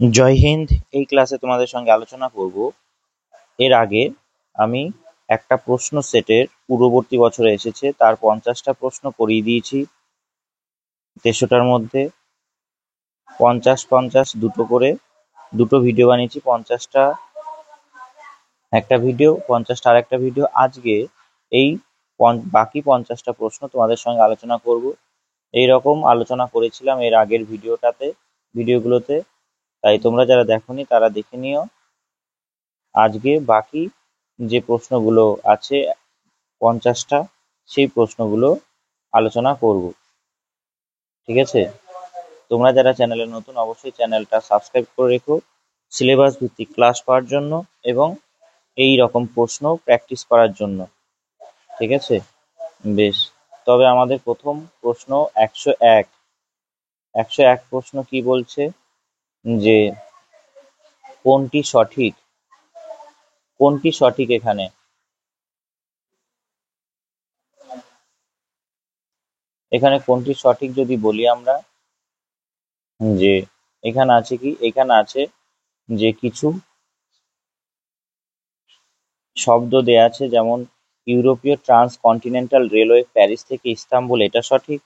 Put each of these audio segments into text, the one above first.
জয় হিন্দ। এই ক্লাসে তোমাদের সঙ্গে আলোচনা করব। এর আগে আমি একটা প্রশ্ন সেটের পূর্ববর্তী বছরে এসেছে তার 50টা প্রশ্ন করিয়ে দিয়েছি। 150টার মধ্যে 50 দুটো করে দুটো ভিডিও বানিয়েছি। 50টা একটা ভিডিও, 50টা আর একটা ভিডিও। আজকে এই বাকি 50টা প্রশ্ন তোমাদের সঙ্গে আলোচনা করব। এই রকম আলোচনা করেছিলাম এর আগের ভিডিওগুলোতে, তাই তোমরা যারা দেখোনি তারা দেখে নিও। আজকে বাকি যে প্রশ্নগুলো আছে 50টা, সেই প্রশ্নগুলো আলোচনা করব। ঠিক আছে? তোমরা যারা চ্যানেলে নতুন অবশ্যই চ্যানেলটা সাবস্ক্রাইব করে রেখো সিলেবাস ভিত্তিক ক্লাস পাওয়ার জন্য এবং এই রকম প্রশ্ন প্র্যাকটিস করার জন্য। ঠিক আছে? বেশ, তবে আমাদের প্রথম প্রশ্ন 101। 101 প্রশ্ন কি বলছে যে কোনটি সঠিক? কোনটি সঠিক? এখানে কোনটি সঠিক যদি বলি আমরা, যে এখানে আছে কি, এখানে আছে যে কিছু শব্দ দেয়া আছে, যেমন ইউরোপীয় ট্রান্সকন্টিনেন্টাল রেলওয়ে প্যারিস থেকে ইস্তাম্বুল, এটা সঠিক।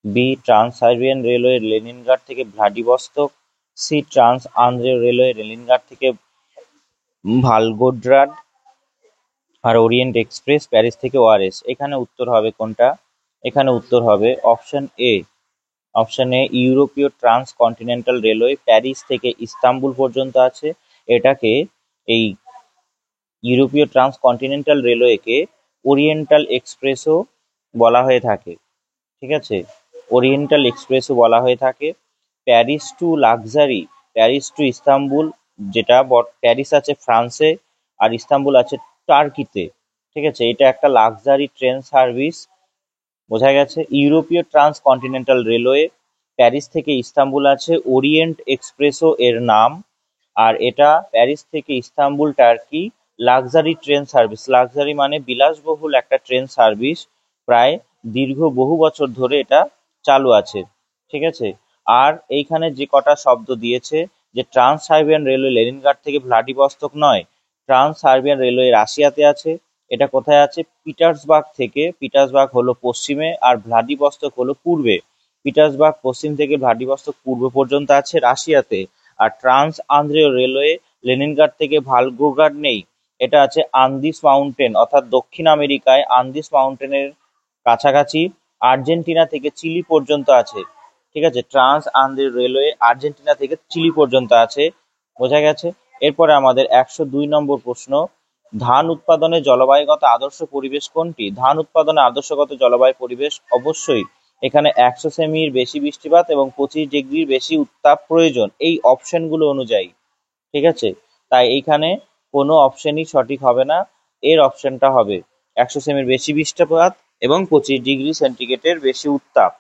B, trans Siberian railway Leningrad থেকে ভ্লাদিভস্টক। সি, ট্রান্স আন্দ্রে রেলওয়ে লেনিনগ্রাড থেকে ভালগোগ্রাদ। আর ওরিয়েন্ট এক্সপ্রেস প্যারিস থেকে ওয়ারেস। এখানে উত্তর হবে কোনটা? এখানে উত্তর হবে অপশন এ। অপশন এ, ইউরোপীয় ট্রান্সকন্টিনেন্টাল রেলওয়ে প্যারিস থেকে ইস্তাম্বুল পর্যন্ত আছে। এটাকে, এই ইউরোপীয় ট্রান্সকন্টিনেন্টাল রেলওয়েকে ওরিয়েন্টাল এক্সপ্রেসও বলা হয়ে থাকে। ঠিক আছে? ওরিয়েন্টাল এক্সপ্রেসও বলা হয়ে থাকে। Paris to luxury, Paris to Istanbul, যেটা প্যারিস আছে ফ্রান্সে আর ইস্তাম্বুল আছে টার্কিতে। ঠিক আছে? এটা একটা লাক্সারি ট্রেন সার্ভিস। বোঝা গেছে? ইউরোপীয় ট্রান্সকন্টিনেন্টাল রেলওয়ে প্যারিস থেকে ইস্তাম্বুল আছে, ওরিয়েন্ট এক্সপ্রেসও এর নাম। আর এটা প্যারিস থেকে Istanbul turkey luxury train service. Luxury মানে বিলাসবহুল একটা ট্রেন সার্ভিস, প্রায় দীর্ঘ বহু বছর ধরে এটা চালু আছে। ঠিক আছে? আর এইখানে যে কটা শব্দ দিয়েছে, যে ট্রান্স সাইবেরিয়ান রেলওয়ে লেনিনগ্রাড থেকে ভ্লাদিভস্টক নয়, ট্রান্স সাইবেরিয়ান রেলওয়ে রাশিয়াতে আছে। এটা কোথায় আছে? পিটার্সবার্গ থেকে। পিটার্সবার্গ হলো পশ্চিমে আর ভ্লাদিভস্টক হলো পূর্বে। পিটার্সবার্গ পশ্চিম থেকে ভ্লাদিভস্টক পূর্ব পর্যন্ত আছে রাশিয়াতে। আর ট্রান্স আন্দ্রেয় রেলওয়ে লেনিনগ্রাড থেকে ভালগোগ্রাদ নেই, এটা আছে আন্দিস মাউন্টেন, অর্থাৎ দক্ষিণ আমেরিকায় আন্দিস মাউন্টেনের কাছাকাছি। আর্জেন্টিনা থেকে চিলি পর্যন্ত আছে। ঠিক আছে? ট্রান্স আন্দ্রেয় রেলওয়ে আর্জেন্টিনা থেকে চিলি পর্যন্ত আছে। বোঝা গেছে? এরপরে আমাদের 102 নম্বর প্রশ্ন, ধান উৎপাদনে জলবায়ুগত আদর্শ পরিবেশ কোনটি? ধান উৎপাদনে আদর্শগত জলবায়ু পরিবেশ অবশ্যই এখানে 100 সেমির বেশি বৃষ্টিপাত এবং 25 ডিগ্রির বেশি উত্তাপ প্রয়োজন, এই অপশনগুলো অনুযায়ী। ঠিক আছে? তাই এইখানে কোনো অপশনই সঠিক হবে না। এর অপশনটা হবে 100 সেমির বেশি বৃষ্টিপাত এবং 25 ডিগ্রি সেন্টিগ্রেডের বেশি উত্তাপ।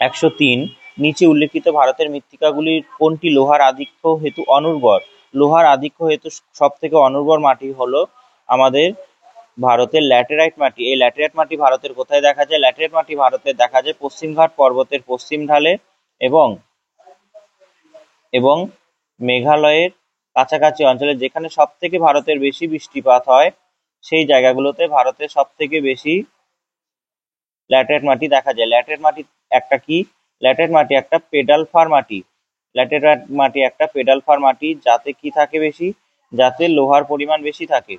103, নিচে উল্লেখিত ভারতের মৃত্তিকাগুলির কোনটি লোহার আধিক্য হেতু অনুর্বর? লোহার আধিক্য হেতু সব থেকে অনুর্বর মাটি হলো আমাদের ভারতের ল্যাটেরাইট মাটি। এই ল্যাটেরাইট মাটি ভারতের কোথায় দেখা যায়? ল্যাটেরাইট মাটি ভারতের দেখা যায় পশ্চিমঘাট পর্বতের পশ্চিম ঢালে এবং এবং মেঘালয়ের কাছাকাছি অঞ্চলে, যেখানে সব থেকে ভারতের বেশি বৃষ্টিপাত হয় সেই জায়গাগুলোতে ভারতের সব থেকে বেশি ল্যাটেরাইট মাটি দেখা যায়। ল্যাটেরাইট মাটি একটা কি? ল্যাটেরাইট মাটি একটা পেডালফার মাটি। ল্যাটেরাইট মাটি একটা পেডালফার মাটি, যাতে কি থাকে বেশি? যাতে লোহার পরিমাণ বেশি থাকে।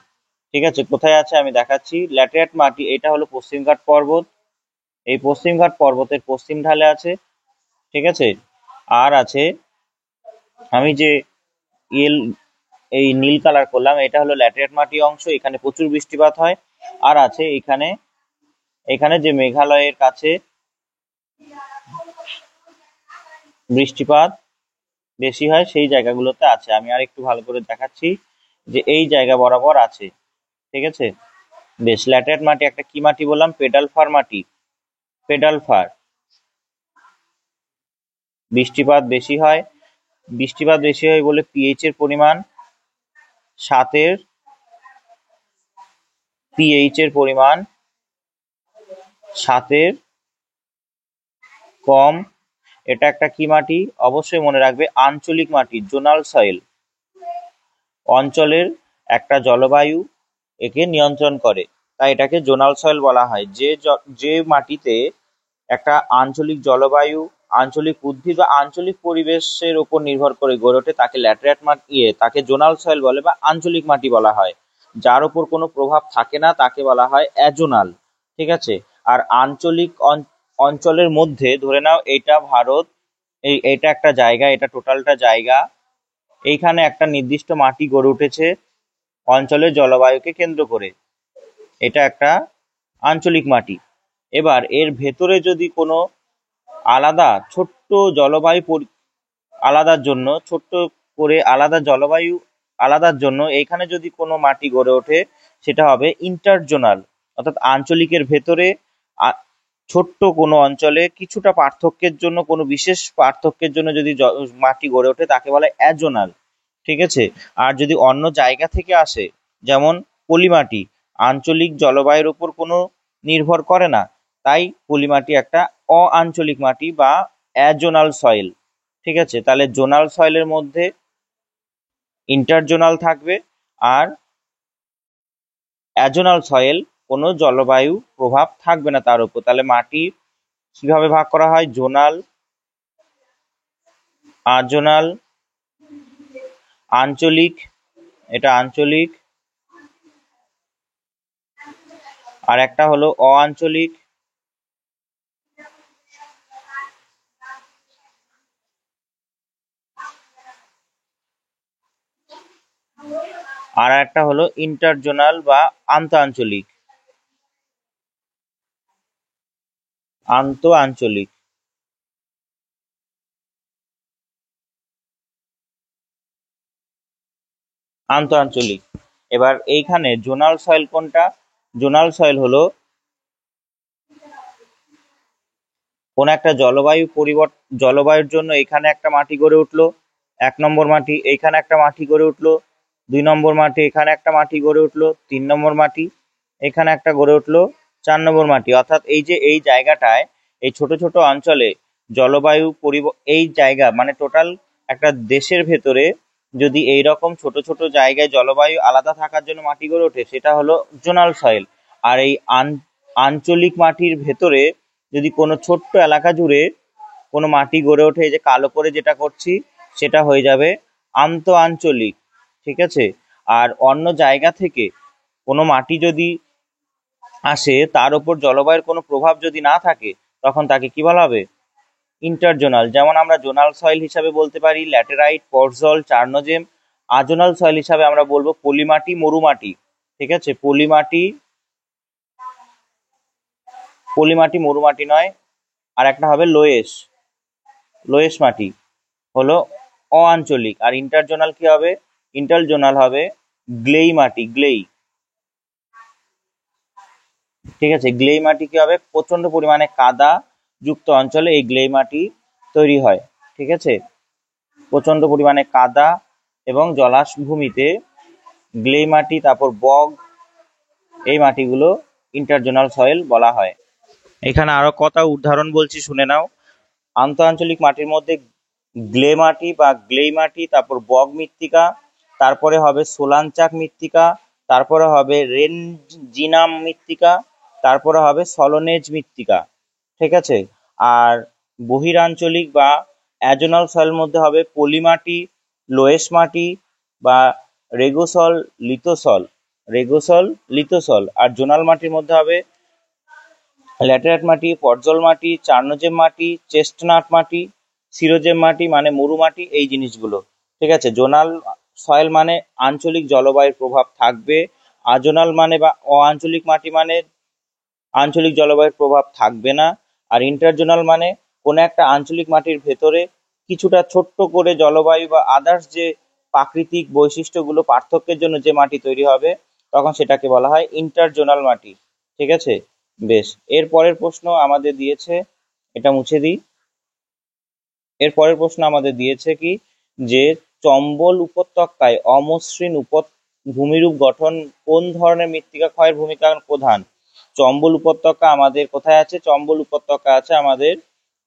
ঠিক আছে? কোথায় আছে আমি দেখাচ্ছি। ল্যাটেরাইট মাটি, এটা হলো পশ্চিমঘাট পর্বত। এই পশ্চিমঘাট পর্বতের পশ্চিম ঢালে আছে। ঠিক আছে? আর আছে, আমি যে ইয়েল এই নীল কালার করলাম, এটা হলো ল্যাটেরাইট মাটি অংশ, এখানে প্রচুর বৃষ্টিপাত হয়। আর আছে এখানে, এখানে যে মেঘালয়ের কাছে বৃষ্টিপাত বেশি হয় সেই জায়গাগুলোতে আছে। আমি আর একটু ভালো করে দেখাচ্ছি যে এই জায়গা বরাবর আছে। ঠিক আছে? বেশ, ল্যাটেরাইট মাটি একটা কি মাটি বললাম? পেডালফার মাটি। পেডালফার। বৃষ্টিপাত বেশি হয়। বৃষ্টিপাত বেশি হয় বলে পিএইচ এর পরিমাণ 7-এর, পিএইচ এর পরিমাণ 7-এর কম এটা একটা কি মাটি? অবশ্যই মনে রাখবে, আঞ্চলিক মাটি, জোনাল সয়েল। অঞ্চলের একটা জলবায়ু একে নিয়ন্ত্রণ করে, তাই এটাকে জোনাল সয়েল বলা হয়। যে মাটিতে একটা আঞ্চলিক জলবায়ু, আঞ্চলিক উদ্ভিদ বা আঞ্চলিক পরিবেশের উপর নির্ভর করে গড়ে ওঠে তাকে ল্যাটেরাইট মাটি, তাকে জোনাল সয়েল বলে বা আঞ্চলিক মাটি বলা হয়। যার উপর কোনো প্রভাব থাকে না তাকে বলা হয় অ্যাজোনাল। ঠিক আছে। আর আঞ্চলিক অঞ্চলের মধ্যে ধরে নাও এটা ভারত, এটা একটা জায়গা, এটা টোটালটা জায়গা, এইখানে একটা নির্দিষ্ট মাটি গড়ে উঠেছে অঞ্চলের জলবায়ুকে কেন্দ্র করে, এটা একটা আঞ্চলিক মাটি। এবার এর ভেতরে যদি কোনো আলাদা ছোট্ট জলবায়ু আলাদার জন্য, ছোট্ট করে আলাদা জলবায়ু আলাদার জন্য এইখানে যদি কোনো মাটি গড়ে ওঠে সেটা হবে ইন্টারজোনাল। অর্থাৎ আঞ্চলিকের ভেতরে ছোট্ট কোনো অঞ্চলে কিছুটা পার্থক্যের জন্য, কোনো বিশেষ পার্থক্যের জন্য যদি মাটি গড়ে ওঠে তাকে বলে অ্যাজোনাল। ঠিক আছে। আর যদি অন্য জায়গা থেকে আসে, যেমন পলিমাটি, আঞ্চলিক জলবায়ুর উপর কোনো নির্ভর করে না, তাই পলিমাটি একটা অআঞ্চলিক মাটি বা অ্যাজোনাল সয়েল। ঠিক আছে। তাহলে জোনাল সয়েলের মধ্যে ইন্টারজোনাল থাকবে, আর অ্যাজোনাল সয়েল কোনো জলবায়ু প্রভাব থাকবে না তার উপর। তাহলে মাটি কিভাবে ভাগ করা হয়? জোনাল, আজোনাল, আঞ্চলিক, এটা আঞ্চলিক, আর একটা হলো অআঞ্চলিক। আর একটা হলো ইন্টারজোনাল বা আন্তঃআঞ্চলিক। আন্তঃআঞ্চলিক। আন্তঃআঞ্চলিক। এবার এইখানে জোনাল সয়েল কোনটা? জোনাল সয়েল হলো কোন একটা জলবায়ুর জন্য এখানে একটা মাটি গড়ে উঠলো, 1 নম্বর মাটি, এইখানে একটা মাটি গড়ে উঠলো 2 নম্বর মাটি, এখানে একটা মাটি গড়ে উঠলো 3 নম্বর মাটি, এখানে একটা গড়ে উঠলো 4 নম্বর মাটি। অর্থাৎ এই যে এই জায়গাটায়, এই ছোট ছোট অঞ্চলে জলবায়ু এই জায়গা মানে টোটাল একটা দেশের ভেতরে যদি এইরকম ছোট ছোট জায়গায় জলবায়ু আলাদা থাকার জন্য মাটি গড়ে ওঠে সেটা হলো জোনাল সয়েল। আর এই আঞ্চলিক মাটির ভেতরে যদি কোনো ছোট্ট এলাকা জুড়ে কোনো মাটি গড়ে ওঠে, এই যে কালো করে যেটা করছি সেটা হয়ে যাবে আন্তঃআঞ্চলিক। ঠিক আছে। আর অন্য জায়গা থেকে কোনো মাটি যদি আসে তার উপর জলবায়ুর কোনো প্রভাব যদি না থাকে তখন তাকে কি বলা হবে? ইন্টারজোনাল। যেমন আমরা জোনাল সয়েল হিসাবে বলতে পারি ল্যাটেরাইট, পর্জল, চার্নোজেম। আজোনাল সয়েল হিসাবে আমরা বলবো পলিমাটি, মরুমাটি। ঠিক আছে। পলিমাটি মরুমাটি নয়, আর একটা হবে লোয়েস মাটি হলো অআঞ্চলিক। আর ইন্টারজোনাল কি হবে? ইন্টারজোনাল হবে গ্লেই মাটি, গ্লেই। ঠিক আছে। গ্লেই মাটি কি হবে? প্রচন্ড পরিমাণে কাদা যুক্ত অঞ্চলে এই গ্লেই মাটি তৈরি হয়। ঠিক আছে। প্রচন্ড পরিমাণে কাদা এবং জলাভূমিতে গ্লেই মাটি, তারপর বগ, এই মাটিগুলো ইন্টারজোনাল সয়েল বলা হয়। এখানে আরো কটা উদাহরণ বলছি, শুনে নাও। আন্তঃআঞ্চলিক মাটির মধ্যে গ্লে মাটি বা গ্লেই মাটি, তারপর বগ মৃত্তিকা, তারপরে হবে সোলানচাক মৃত্তিকা, তারপরে হবে রেনজিনাম মৃত্তিকা, তারপরে হবে সলোনেজ মৃত্তিকা। ঠিক আছে। আর বহিরাঞ্চলিক বা অ্যাজোনাল সয়েলের মধ্যে হবে পলিমাটি, লোয়েস মাটি বা রেগোসল লিথোসল। আর জোনাল মাটির মধ্যে হবে ল্যাটেরাইট মাটি, পর্জল মাটি, চার্নোজেম মাটি, চেস্টনাট মাটি, সিরোজেম মাটি মানে মরু মাটি, এই জিনিসগুলো। ঠিক আছে। জোনাল সয়েল মানে আঞ্চলিক জলবায়ুর প্রভাব থাকবে, আজোনাল মানে বা অআঞ্চলিক মাটি মানে আঞ্চলিক জলবায়ুর প্রভাব থাকবে না, আর ইন্টারজোনাল মানে কোনো একটা আঞ্চলিক মাটির ভেতরে কিছুটা ছোট্ট করে জলবায়ু বা আদার্স যে প্রাকৃতিক বৈশিষ্ট্যগুলো পার্থক্যের জন্য যে মাটি তৈরি হবে তখন সেটাকে বলা হয় ইন্টারজোনাল মাটি। ঠিক আছে। বেশ, এর পরের প্রশ্ন আমাদের দিয়েছে, এটা মুছে দিই। এর পরের প্রশ্ন আমাদের দিয়েছে কি, যে চম্বল উপত্যকায় অমসৃণ ভূমিরূপ গঠন কোন ধরনের মৃত্তিকা ক্ষয়ের ভূমিকা প্রধান? চম্বল উপত্যকা আমাদের কোথায় আছে? চম্বল উপত্যকা আছে আমাদের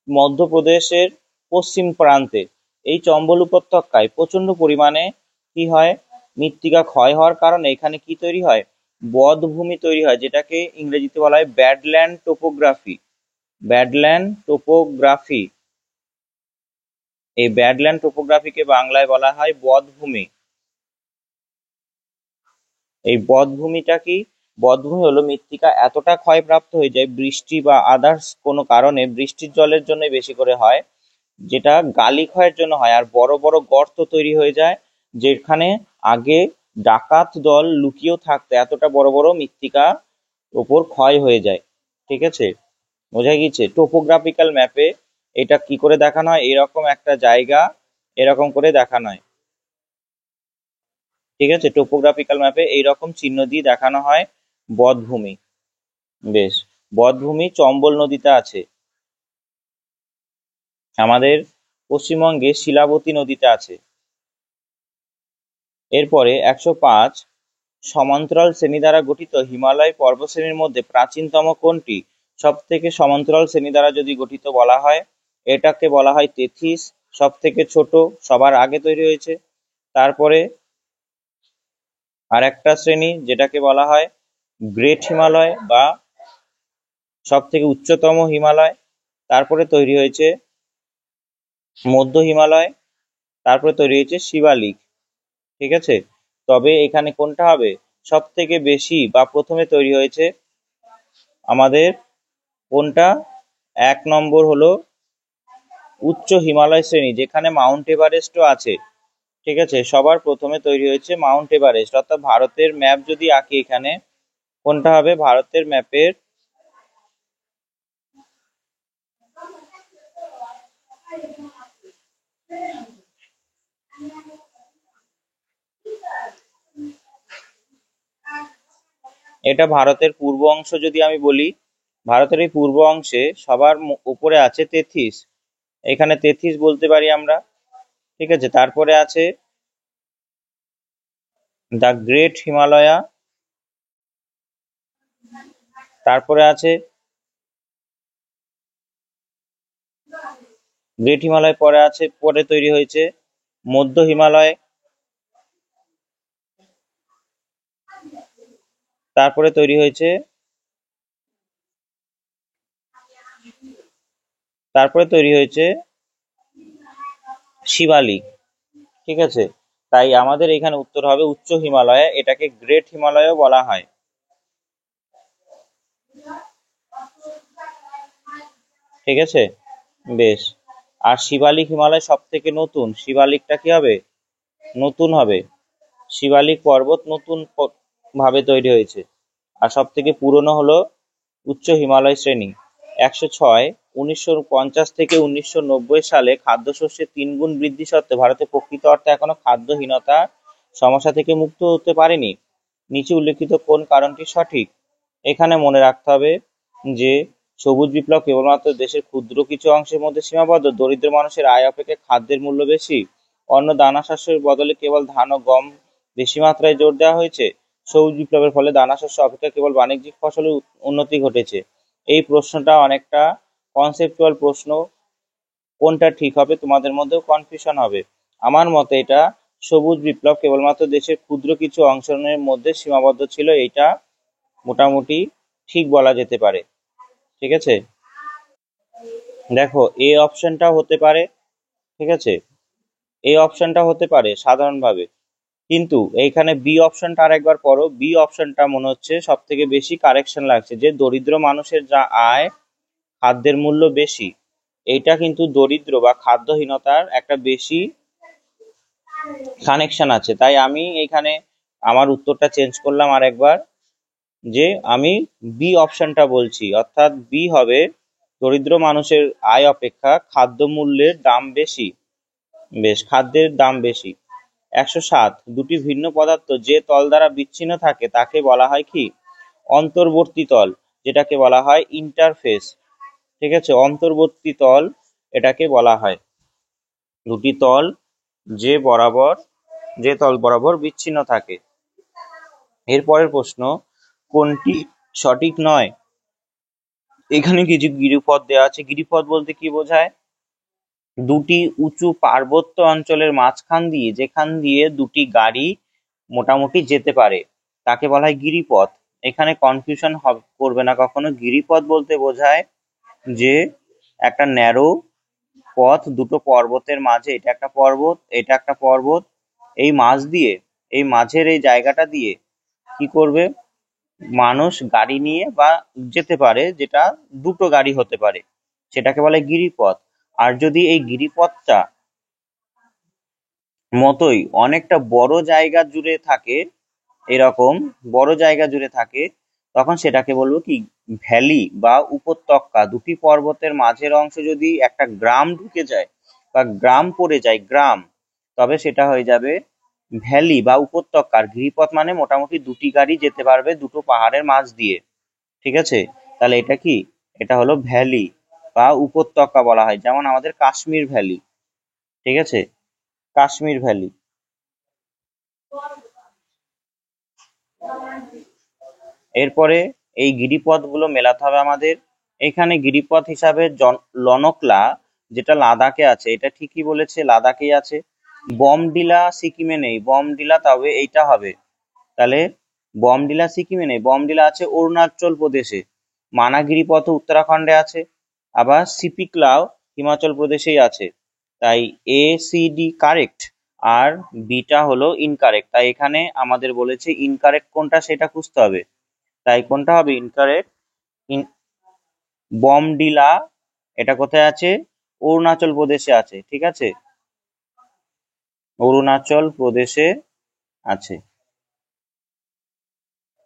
মধ্যপ্রদেশের পশ্চিম প্রান্তে। এই চম্বল উপত্যকায় প্রচন্ড পরিমাণে কি হয়, মৃত্তিকা ক্ষয় হওয়ার কারণে এখানে কি তৈরি হয়, বধ্যভূমি তৈরি হয়, যেটাকে ইংরেজিতে বলা হয় ব্যাডল্যান্ড টোপোগ্রাফি। ব্যাডল্যান্ড টোপোগ্রাফি, এই ব্যাডল্যান্ড টোপোগ্রাফিকে বাংলায় বলা হয় বধ্যভূমি। এই বধ্যভূমিটা কি, বধ্যভূমি হলো মৃত্তিকা এতটা ক্ষয়প্রাপ্ত হয়ে যায় বৃষ্টি বা আদার্স কোনো কারণে, বৃষ্টির জলের জন্য বেশি করে হয়, যেটা গালি ক্ষয়ের জন্য হয়, আর বড় বড় গর্ত তৈরি হয়ে যায়, যেখানে আগে ডাকাত দল লুকিয়েও থাকতো, এতটা বড় বড় মৃত্তিকা ওপর ক্ষয় হয়ে যায়। ঠিক আছে, বোঝা গিয়েছে? টোপোগ্রাফিক্যাল ম্যাপে এটা কি করে দেখানো হয়, এরকম একটা জায়গা এরকম করে দেখানো হয়। ঠিক আছে, টোপোগ্রাফিক্যাল ম্যাপে এইরকম চিহ্ন দিয়ে দেখানো হয় বধ্যভূমি। বেশ, বধ্যভূমি চম্বল নদীতে আছে, আমাদের পশ্চিমবঙ্গে শিলাবতী নদীতে আছে। এরপরে 105, সমান্তরাল শ্রেণী দ্বারা গঠিত হিমালয় পর্বতশ্রেণীর মধ্যে প্রাচীনতম কোনটি? সব থেকে সমান্তরাল শ্রেণী দ্বারা যদি গঠিত বলা হয়, এটাকে বলা হয় তেথিস, সব থেকে ছোট, সবার আগে তৈরি হয়েছে। তারপরে আর একটা শ্রেণী যেটাকে বলা হয় গ্রেট হিমালয় বা সব থেকে উচ্চতম হিমালয়। তারপরে তৈরি হয়েছে মধ্য হিমালয়, তারপরে তৈরি হয়েছে শিবালিক। ঠিক আছে, তবে এখানে কোনটা হবে সব থেকে বেশি বা প্রথমে তৈরি হয়েছে আমাদের কোনটা? 1 নম্বর হলো উচ্চ হিমালয় শ্রেণী, যেখানে মাউন্ট এভারেস্টও আছে। ঠিক আছে, সবার প্রথমে তৈরি হয়েছে মাউন্ট এভারেস্ট। অর্থাৎ ভারতের ম্যাপ যদি আঁকি এখানে, কোনটা হবে ভারতের ম্যাপের? এটা ভারতের পূর্ব অংশ যদি আমি বলি, ভারতের এই পূর্ব অংশে সবার উপরে আছে তেথিস, এখানে তেথিস বলতে পারি আমরা। ঠিক আছে, তারপরে আছে দ্য গ্রেট হিমালয়া, তারপরে আছে গ্রেট হিমালয়, পরে আছে, পরে তৈরি হয়েছে মধ্য হিমালয়, তারপরে তৈরি হয়েছে শিবালিক। ঠিক আছে, তাই আমাদের এখানে উত্তর হবে উচ্চ হিমালয়, এটাকে গ্রেট হিমালয়ও বলা হয়। ঠিক আছে, বেশ। আর শিবালিক হিমালয় সব থেকে নতুন, শিবালিকটা কি হবে? নতুন হবে, শিবালিক পর্বত নতুন ভাবে তৈরি হয়েছে। আর সব থেকে পুরনো হলো উচ্চ হিমালয় শ্রেণী। 106, 1950 থেকে 1990 সালে খাদ্যশস্যের 3 গুণ বৃদ্ধি সত্ত্বেও ভারতে প্রকৃত অর্থে এখনো খাদ্যহীনতা সমস্যা থেকে মুক্ত হতে পারেনি। নিচে উল্লেখিত কোন কারণটি সঠিক? এখানে মনে রাখতে হবে যে সবুজ বিপ্লব কেবলমাত্র দেশের ক্ষুদ্র কিছু অংশের মধ্যে সীমাবদ্ধ, দরিদ্র মানুষের আয় অপেক্ষা খাদ্যের মূল্য বেশি, অন্য দানা শস্যের বদলে কেবল ধান ও গম বেশি মাত্রায় জোর দেওয়া হয়েছে, সবুজ বিপ্লবের ফলে দানা শস্য অপেক্ষা কেবল বাণিজ্যিক ফসলের উন্নতি ঘটেছে। এই প্রশ্নটা অনেকটা কনসেপচুয়াল প্রশ্ন, কোনটা ঠিক হবে তোমাদের মধ্যেও কনফিউশন হবে। আমার মতে এটা সবুজ বিপ্লব কেবলমাত্র দেশের ক্ষুদ্র কিছু অংশের মধ্যে সীমাবদ্ধ ছিল, এটা মোটামুটি ঠিক বলা যেতে পারে। ঠিক আছে, দেখো এ অপশনটা হতে পারে। ঠিক আছে, এই অপশনটা হতে পারে সাধারণভাবে, কিন্তু এইখানে বি অপশনটা আরেকবার পড়ো, বি অপশনটা মনে হচ্ছে সব থেকে বেশি কারেকশন লাগছে, যে দরিদ্র মানুষের যা আয় খাদ্যের মূল্য বেশি, এইটা কিন্তু দরিদ্র বা খাদ্যহীনতার একটা বেশি কানেকশন আছে। তাই আমি এখানে আমার উত্তরটা চেঞ্জ করলাম আরেকবার, যে আমি বি অপশনটা বলছি, অর্থাৎ বি হবে দরিদ্র মানুষের আয় অপেক্ষা খাদ্য মূল্যের দাম বেশি। বেশ, খাদ্যের দাম বেশি। 107, দুটি ভিন্ন পদার্থ যে তল দ্বারা বিচ্ছিন্ন থাকে তাকে বলা হয় কি? অন্তর্বর্তী তল, যেটাকে বলা হয় ইন্টারফেস। ঠিক আছে, অন্তর্বর্তী তল এটাকে বলা হয়। দুটি তল যে তল বরাবর বিচ্ছিন্ন থাকে। এরপরের প্রশ্ন, কোনটি সঠিক নয়? এখানে কিছু গিরিপথ দেওয়া আছে, গিরিপথ বলতে কি বোঝায়? দুটি উঁচু পার্বত্য অঞ্চলের মাঝখান দিয়ে যেখান দিয়ে দুটি গাড়ি মোটামুটি যেতে পারে তাকে বলা হয় গিরিপথ। এখানে কনফিউশন করবে না কখনো। গিরিপথ বলতে বোঝায় যে একটা ন্যারো পথ দুটো পর্বতের মাঝে, এটা একটা পর্বত এটা একটা পর্বত, এই মাঝ দিয়ে, এই মাঝের এই জায়গাটা দিয়ে কি করবে, মানুষ গাড়ি নিয়ে বা যেতে পারে, যেটা দুটো গাড়ি হতে পারে, সেটাকে বলে গিরিপথ। আর যদি এই গিরিপথটা মতোই অনেকটা বড় জায়গা জুড়ে থাকে, এরকম বড় জায়গা জুড়ে থাকে, তখন সেটাকে বলবো কি, ভ্যালি বা উপত্যকা। দুটি পর্বতের মাঝের অংশ যদি একটা গ্রাম ঢুকে যায় বা গ্রাম পড়ে যায়, গ্রাম, তবে সেটা হয়ে যাবে ভ্যালি বা উপত্যকার। গিরিপথ মানে মোটামুটি দুটি গাড়ি যেতে পারবে দুটো পাহাড়ের মাঝ দিয়ে। ঠিক আছে, তাহলে এটা কি, এটা হলো ভ্যালি বা উপত্যকা বলা হয়, যেমন আমাদের কাশ্মীর ভ্যালি। ঠিক আছে, কাশ্মীর ভ্যালি। এরপরে এই গিরিপথ গুলো মেলাতে হবে আমাদের। এখানে গিরিপথ হিসাবে লনকলা, যেটা লাদাখে আছে, এটা ঠিকই বলেছে, লাদাখেই আছে। বমডিলা সিকিমে নেই, বমডিলা তবে এইটা হবে। তাহলে বমডিলা সিকিমে নেই, বমডিলা আছে অরুণাচল প্রদেশে। মানাগিরি পথ উত্তরাখণ্ডে আছে, আবার সিপিক্লাও হিমাচল প্রদেশেই আছে। তাই এ সি ডি কারেক্ট, আর বিটা হলো ইনকারেক্ট। তাই এখানে আমাদের বলেছে ইনকারেক্ট কোনটা সেটা খুঁজতে হবে। তাই কোনটা হবে ইনকারেক্ট? বমডিলা এটা কোথায় আছে? অরুণাচল প্রদেশে আছে। ঠিক আছে, অরুণাচল প্রদেশে আছে।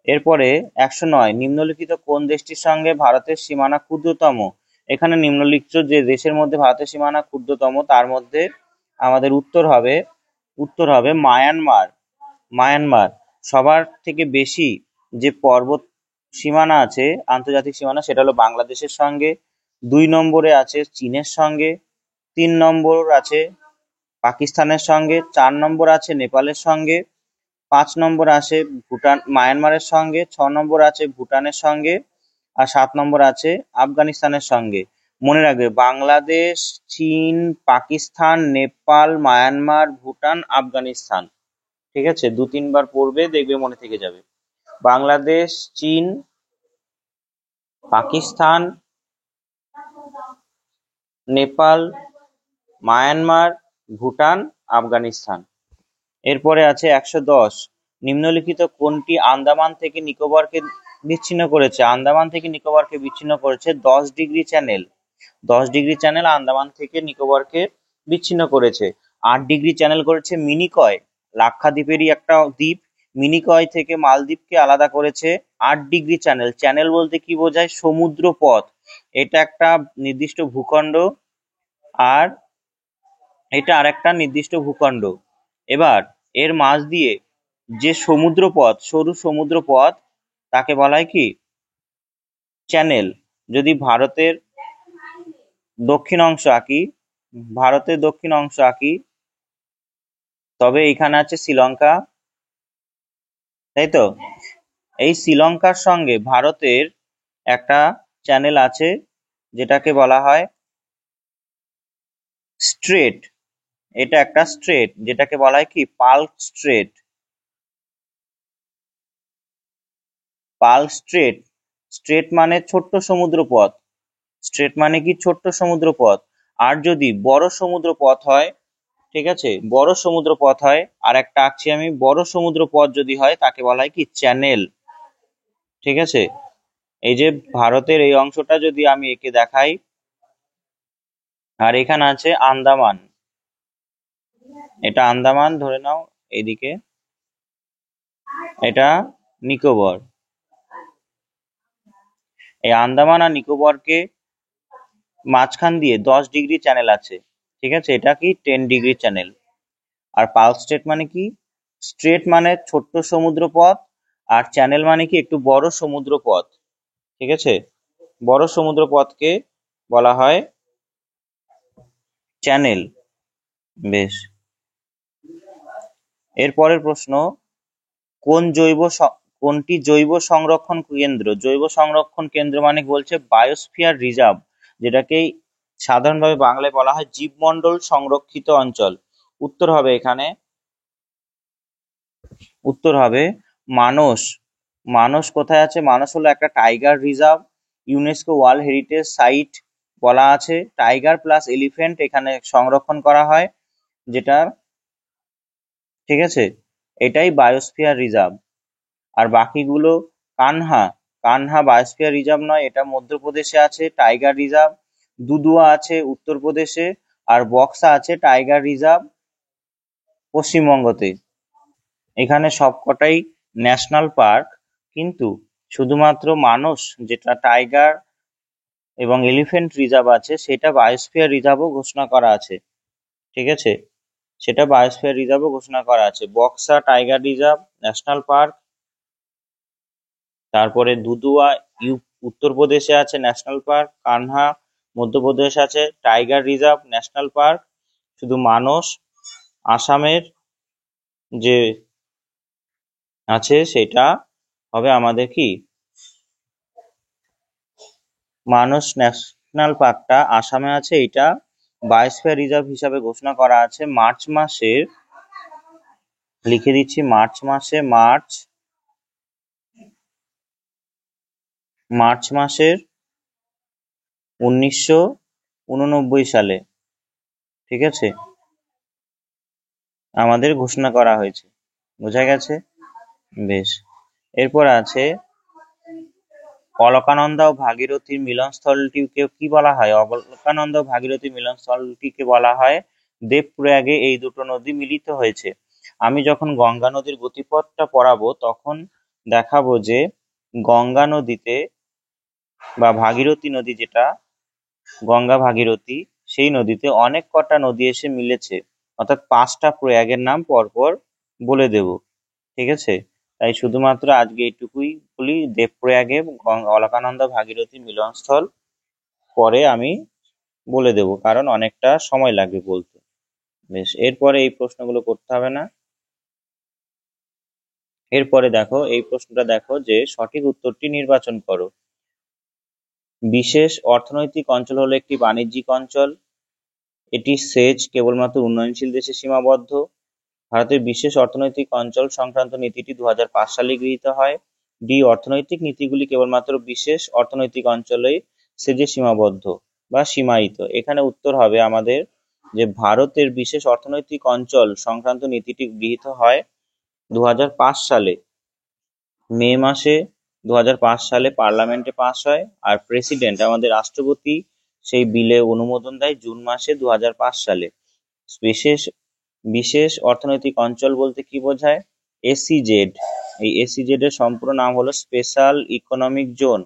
এরপরে 109, নিম্নলিখিত কোন দেশটির সঙ্গে ভারতের সীমানা ক্ষুদ্রতম? এখানে নিম্নলিখিত যে দেশের মধ্যে ভারতের সীমানা ক্ষুদ্রতম তার মধ্যে আমাদের উত্তর হবে মায়ানমার। মায়ানমার। সবার থেকে বেশি যে পর্বত সীমানা আছে, আন্তর্জাতিক সীমানা, সেটা হলো বাংলাদেশের সঙ্গে। 2 নম্বরে আছে চীনের সঙ্গে, 3 নম্বর আছে পাকিস্তানের সঙ্গে, 4 নম্বর আছে নেপালের সঙ্গে, 5 নম্বর আছে মায়ানমারের সঙ্গে, 6 নম্বর আছে ভুটানের সঙ্গে, আর 7 নম্বর আছে আফগানিস্তানের সঙ্গে। মনে রাখবে, বাংলাদেশ, চীন, পাকিস্তান, নেপাল, মায়ানমার, ভুটান, আফগানিস্তান। ঠিক আছে, 2-3 বার পড়বে, দেখবে মনে থেকে যাবে। বাংলাদেশ, চীন, পাকিস্তান, নেপাল, মায়ানমার, ভুটান, আফগানিস্তান। এরপরে আছে 110, নিম্নলিখিত কোনটি আন্দামান থেকে নিকোবরকে বিচ্ছিন্ন করেছে? আন্দামান থেকে নিকোবরকে বিচ্ছিন্ন করেছে 10 degree channel. 10 degree channel Andaman থেকে নিকোবরকে বিচ্ছিন্ন করেছে। 8 ডিগ্রি চ্যানেল করেছে মিনিকয়, লাক্ষাদ্বীপেরই একটা দ্বীপ। মিনিকয় থেকে মালদ্বীপকে আলাদা করেছে 8 ডিগ্রি চ্যানেল। চ্যানেল বলতে কি বোঝায়? সমুদ্র পথ। এটা একটা নির্দিষ্ট ভূখণ্ড, আর এটা আরেকটা নির্দিষ্ট ভূখণ্ড। এবার এর মাঝ দিয়ে যে সমুদ্রপথ, সরু সমুদ্রপথ, তাকে বলা হয় কি? চ্যানেল। যদি ভারতের দক্ষিণ অংশ আঁকি, তবে এখানে আছে শ্রীলঙ্কা, তাই তো? এই শ্রীলঙ্কার সঙ্গে ভারতের একটা চ্যানেল আছে, যেটাকে বলা হয় স্ট্রেট। এটা একটা স্ট্রেট, যেটাকে বলা হয় কি? Palk strait. Palk strait. Strait মানে ছোট্ট সমুদ্রপথ। স্ট্রেট মানে কি? ছোট্ট সমুদ্রপথ। আর যদি বড় সমুদ্রপথ হয়, ঠিক আছে, বড় সমুদ্রপথ হয়, আর একটা আঁকছি আমি, বড় সমুদ্রপথ যদি হয় তাকে বলা হয় কি? চ্যানেল। ঠিক আছে, এই যে ভারতের এই অংশটা যদি আমি একে দেখাই, আর এখানে আছে আন্দামান, এটা আন্দামান ধরে নাও, এইদিকে এটা নিকোবর। এই আন্দামান আর নিকোবরকে মাঝখান দিয়ে 10 ডিগ্রি চ্যানেল আছে। ঠিক আছে, এটা কি? 10 ডিগ্রি চ্যানেল। আর পার্ল স্ট্রেট মানে কি? স্ট্রেট মানে ছোট্ট সমুদ্রপথ, আর চ্যানেল মানে কি? একটু বড় সমুদ্রপথ। ঠিক আছে, বড় সমুদ্রপথকে বলা হয় চ্যানেল। বেশ, এর পরের প্রশ্ন, কোনটি জৈব সংরক্ষণ কেন্দ্র? জৈব সংরক্ষণ কেন্দ্র মানে বলছে বায়োস্ফিয়ার রিজার্ভ, যেটাকে সাধারণভাবে বাংলায় বলা হয় জীবমণ্ডল সংরক্ষিত অঞ্চল। উত্তর হবে এখানে, উত্তর হবে মানস। মানস কোথায় আছে? মানস হলো একটা tiger reserve, UNESCO world heritage site বলা আছে। টাইগার প্লাস এলিফ্যান্ট এখানে সংরক্ষণ করা হয়, যেটা, ঠিক আছে, এটাই বায়োস্ফিয়ার রিজার্ভ। আর বাকিগুলো কানহা, কানহা বায়োস্ফিয়ার রিজার্ভ নয়, এটা মধ্যপ্রদেশে আছে টাইগার রিজার্ভ। দুদুয়া আছে উত্তরপ্রদেশে, আর বক্সা আছে টাইগার রিজার্ভ পশ্চিমবঙ্গতে। এখানে সবকটাই ন্যাশনাল পার্ক, কিন্তু শুধুমাত্র মানস যেটা টাইগার এবং এলিফ্যান্ট রিজার্ভ আছে সেটা বায়োস্ফিয়ার রিজার্ভও ঘোষণা করা আছে, ঠিক আছে, সেটা বায়োস্ফিয়ার রিজার্ভও ঘোষণা করা আছে। Buxa tiger reserve national park, তারপরে দুদুয়া উত্তরপ্রদেশে আছে ন্যাশনাল পার্ক, কানহা মধ্যপ্রদেশ আছে টাইগার রিজার্ভ ন্যাশনাল পার্ক। শুধু মানস আসামের যে আছে সেটা হবে আমাদের কি, মানস ন্যাশনাল পার্কটা আসামে আছে, এটা বায়োস্ফিয়ার রিজার্ভ হিসাবে ঘোষণা করা আছে মার্চ মাসের, লিখে দিচ্ছি মার্চ মাসে, মার্চ মাসের 1989 সালে, ঠিক আছে, আমাদের ঘোষণা করা হয়েছে। বোঝা গেছে? বেশ। এরপর আছে অলকানন্দা ও ভাগীরথীর মিলনস্থলটিকে কি বলা হয়? অলকানন্দা ও ভাগীরথীর মিলনস্থলটিকে বলা হয় দেবপ্রয়াগে এই দুটো নদী মিলিত হয়েছে। আমি যখন গঙ্গা নদীর গতিপথটা পড়াবো তখন দেখাবো যে গঙ্গা নদীতে বা ভাগীরথী নদী, যেটা গঙ্গা ভাগীরথী, সেই নদীতে অনেক কটা নদী এসে মিলেছে, অর্থাৎ 5টা প্রয়াগের নাম পরপর বলে দেব, ঠিক আছে। তাই শুধুমাত্র আজকে এইটুকুই বলি, দেবপ্রয়াগে অলকানন্দা ভাগীরথী মিলনস্থল পরে আমি বলে দেব, কারণ অনেকটা সময় লাগবে বলতে। বেশ, এরপরে এই প্রশ্নগুলো করতে হবে না। এরপরে দেখো, এই প্রশ্নটা দেখো যে সঠিক উত্তরটি নির্বাচন করো। বিশেষ অর্থনৈতিক অঞ্চল হলো একটি বাণিজ্যিক অঞ্চল, এটি সেচ কেবলমাত্র উন্নয়নশীল দেশে সীমাবদ্ধ। ভারতের বিশেষ অর্থনৈতিক অঞ্চল সংক্রান্ত নীতিটি 2005 সালে গৃহীত হয়। ডি, অর্থনৈতিক নীতিগুলি কেবলমাত্র বিশেষ অর্থনৈতিক অঞ্চলে সেজে সীমাবদ্ধ বা সীমায়িত। এখানে উত্তর হবে আমাদের যে ভারতের বিশেষ অর্থনৈতিক অঞ্চল সংক্রান্ত নীতিটি গৃহীত হয় 2005 সালে, মে মাসে 2005 সালে পার্লামেন্টে পাস হয়, আর প্রেসিডেন্ট আমাদের রাষ্ট্রপতি সেই বিলে অনুমোদন দেয় জুন মাসে 2005 সালে। বিশেষ বিশেষ অর্থনৈতিক অঞ্চল বলতে কি বোঝায়? এসইজেড। এই এসইজেড এর সম্পূর্ণ নাম হলো স্পেশাল ইকোনমিক জোন।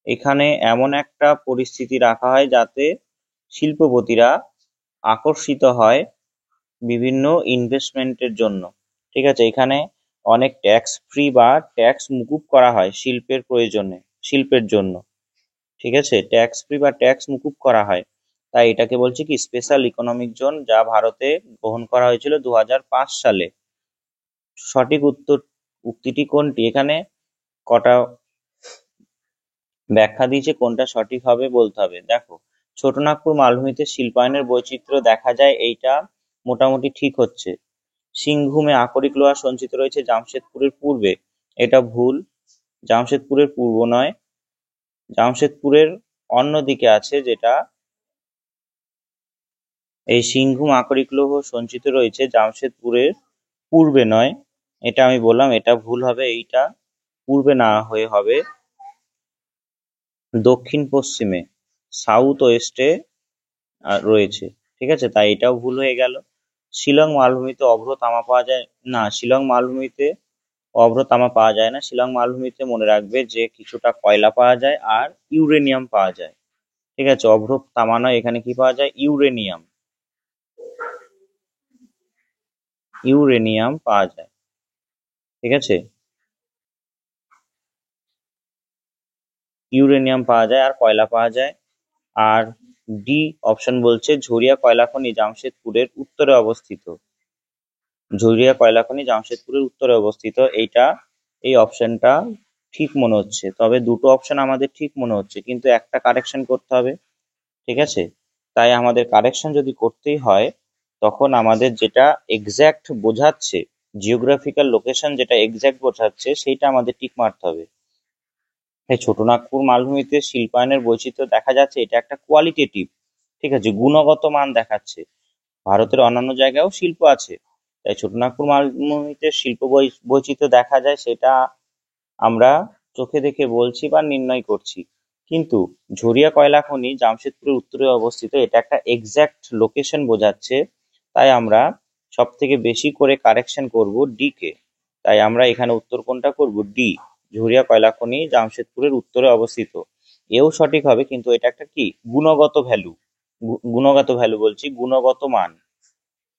এখানে এমন একটা পরিস্থিতি রাখা হয় যাতে শিল্পপতিরা আকর্ষিত হয় বিভিন্ন ইনভেস্টমেন্টের জন্য, ঠিক আছে। এখানে অনেক ট্যাক্স ফ্রি বা ট্যাক্স মুকুব করা হয় শিল্পের প্রয়োজনে, শিল্পের জন্য, ঠিক আছে, ট্যাক্স ফ্রি বা ট্যাক্স মুকুব করা হয়। তাই এটাকে বলছি কি স্পেশাল ইকোনমিক জোন, যা ভারতে গ্রহণ করা হয়েছিল 2005 সালে। সঠিক উক্তিটি কোনটি? এখানে কটা ব্যাখ্যা দিয়েছে, কোনটা সঠিক হবে বলতে হবে। দেখো, ছোটনাগপুর মালভূমিতে শিল্পায়নের বৈচিত্র্য দেখা যায়, এইটা মোটামুটি ঠিক হচ্ছে। সিংভূমে আকরিক লোহা সঞ্চিত রয়েছে জামশেদপুরের পূর্বে, এটা ভুল, জামশেদপুরের পূর্ব নয়, জামশেদপুরের অন্যদিকে আছে, যেটা এই সিংভূম আকরিক লৌহ সঞ্চিত রয়েছে জামশেদপুরের পূর্বে নয়, এটা আমি বললাম, এটা ভুল হবে, এইটা পূর্বে না হয়ে হবে দক্ষিণ পশ্চিমে, সাউথ ওয়েস্টে রয়েছে, ঠিক আছে, তাই এটাও ভুল হয়ে গেল। শিলং মালভূমিতে অভ্র তামা পাওয়া যায় না, শিলং মালভূমিতে অভ্র তামা পাওয়া যায় না। শিলং মালভূমিতে মনে রাখবে যে কিছুটা কয়লা পাওয়া যায় আর ইউরেনিয়াম পাওয়া যায়, ঠিক আছে, অভ্র তামা নয়, এখানে কি পাওয়া যায়? ইউরেনিয়াম, ইউরেনিয়াম পাওয়া যায়, ঠিক আছে, ইউরেনিয়াম পাওয়া যায় আর কয়লা পাওয়া যায়। আর ডি অপশন বলছে ঝরিয়া কয়লা খনি জামশেদপুরের উত্তরে অবস্থিত, ঝরিয়া কয়লা খনি জামশেদপুরের উত্তরে অবস্থিত, এইটা, এই অপশনটা ঠিক মনে হচ্ছে। তবে দুটো অপশন আমাদের ঠিক মনে হচ্ছে, কিন্তু একটা কারেকশন করতে হবে, ঠিক আছে? তাই আমাদের কারেকশন যদি করতেই হয়, তখন আমাদের যেটা এক্স্যাক্ট বোঝাচ্ছে, জিওগ্রাফিক্যাল লোকেশন যেটা এক্স্যাক্ট বোঝাচ্ছে, সেইটা আমাদের টিক মারতে হবে। এই ছোটনাগপুর মালভূমিতে শিল্পায়নের বৈচিত্র্য দেখা যাচ্ছে, এটা একটা কোয়ালিটেটিভ, ঠিক আছে, গুণগত মান দেখাচ্ছে। ভারতের অন্যান্য জায়গায়ও শিল্প আছে, তাই ছোটনাগপুর মালভূমিতে শিল্প বৈচিত্র্য দেখা যায়, সেটা আমরা চোখে দেখে বলছি বা নির্ণয় করছি। কিন্তু ঝরিয়া কয়লা খনি জামশেদপুরের উত্তরে অবস্থিত, এটা একটা এক্সাক্ট লোকেশন বোঝাচ্ছে। তাই আমরা সব থেকে বেশি করে কারেকশন করব ডি কে। তাই আমরা এখানে উত্তর কোনটা করব? ডি। ঝরিয়া কয়লা খনি জামশেদপুরের উত্তরে অবস্থিত। এও সঠিক হবে, কিন্তু এটা একটা কি গুণগত ভ্যালু, গুণগত ভ্যালু বলছি, গুণগত মান,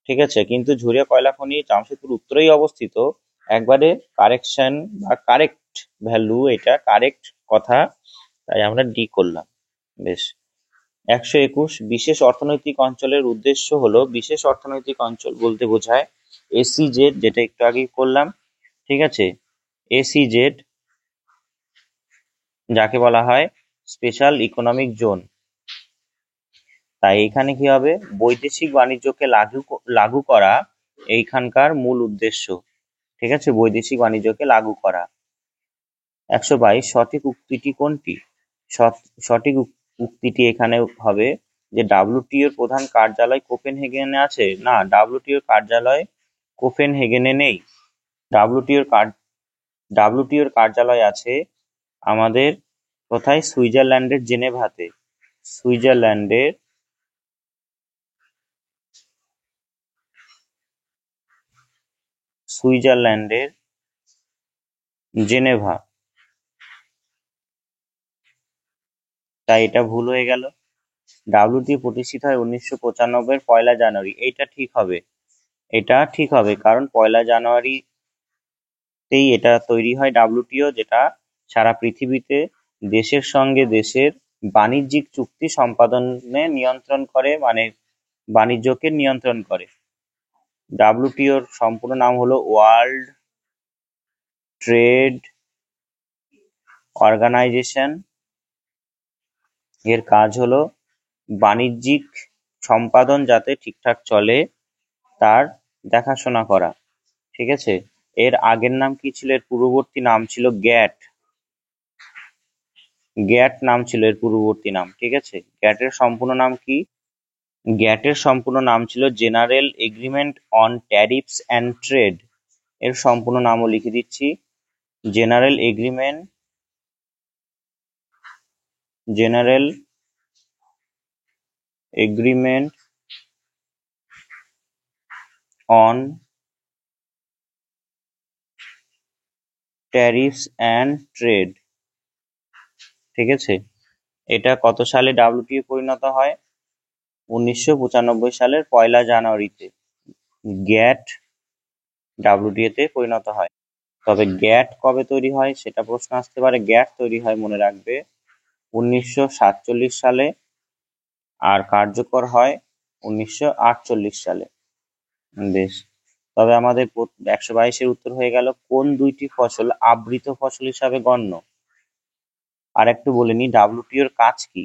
ঠিক আছে। কিন্তু ঝরিয়া কয়লা খনি জামশেদপুর উত্তরেই অবস্থিত, একবারে কারেকশন বা কারেক্ট ভ্যালু, এটা কারেক্ট কথা। তাই আমরা ডি করলাম। বেশ। 121, বিশেষ অর্থনৈতিক অঞ্চলের উদ্দেশ্য হলো, বিশেষ অর্থনৈতিক অঞ্চল বলতে বোঝায় এসিজেড, যেটা একটু আগেই করলাম, ঠিক আছে। এসিজেড যাকে বলা হয় স্পেশাল ইকোনমিক জোন। তাই এখানে কি হবে? বৈদেশিক বাণিজ্যকে লাগু করা এইখানকার মূল উদ্দেশ্য, ঠিক আছে, বৈদেশিক বাণিজ্যকে লাগু করা। 122, সঠিক উক্তিটি কোনটি? সঠিক উক্তিটি এখানে হবে যে ডাব্লিউটিও এর প্রধান কার্যালয় কোপেনহেগেনে আছে। না, ডাব্লিউটিও এর কার্যালয় কোপেনহেগেনে নেই। ডাব্লিউটিও এর কার্যালয় আছে আমাদের কোথায়? সুইজারল্যান্ডের জেনেভাতে। সুইজারল্যান্ডের সুইজারল্যান্ডের জেনেভা। তাই এটা ভুল হয়ে গেল। ডাব্লিউটিও প্রতিষ্ঠিত হয় 1995 এর 1 জানুয়ারি। এটা ঠিক হবে, এটা ঠিক হবে, কারণ 1 জানুয়ারিতেই এটা তৈরি হয় ডাব্লিউটিও, যেটা সারা পৃথিবীতে দেশের সঙ্গে দেশের বাণিজ্যিক চুক্তি সম্পাদনে নিয়ন্ত্রণ করে, মানে বাণিজ্যকে নিয়ন্ত্রণ করে। ডাব্লিউটিওর সম্পূর্ণ নাম হলো ওয়ার্ল্ড ট্রেড অর্গানাইজেশন। এর কাজ হলো বাণিজ্যিক সম্পাদন যাতে ঠিকঠাক চলে তার দেখাশোনা করা, ঠিক আছে। এর আগের নাম কি ছিল? এর পূর্ববর্তী নাম ছিল গ্যাট। গ্যাট নাম ছিল এর পূর্ববর্তী নাম, ঠিক আছে। গ্যাটের সম্পূর্ণ নাম কি? গ্যাটের সম্পূর্ণ নাম ছিল general agreement on tariffs and trade. এর সম্পূর্ণ নামও লিখে দিচ্ছি, general agreement on tariffs and trade, ঠিক আছে। এটা কত সালে ডাব্লিউটিও পরিণত হয়? 1995 সালের 1 জানুয়ারিতে গ্যাট ডাব্লিউটিও তে পরিণত হয়। তবে গ্যাট কবে তৈরি হয় সেটা প্রশ্ন আসতে পারে। গ্যাট তৈরি হয়, মনে রাখবে, 1947 সালে, আর কার্যকর হয় 1948 সালে। বেশ। তবে আমাদের 122-এর উত্তর হয়ে গেল। কোন দুইটি ফসল আবৃত ফসল হিসাবে গণ্য? আর একটু বলে নি ডাব্লিউটিওর কাজ কি।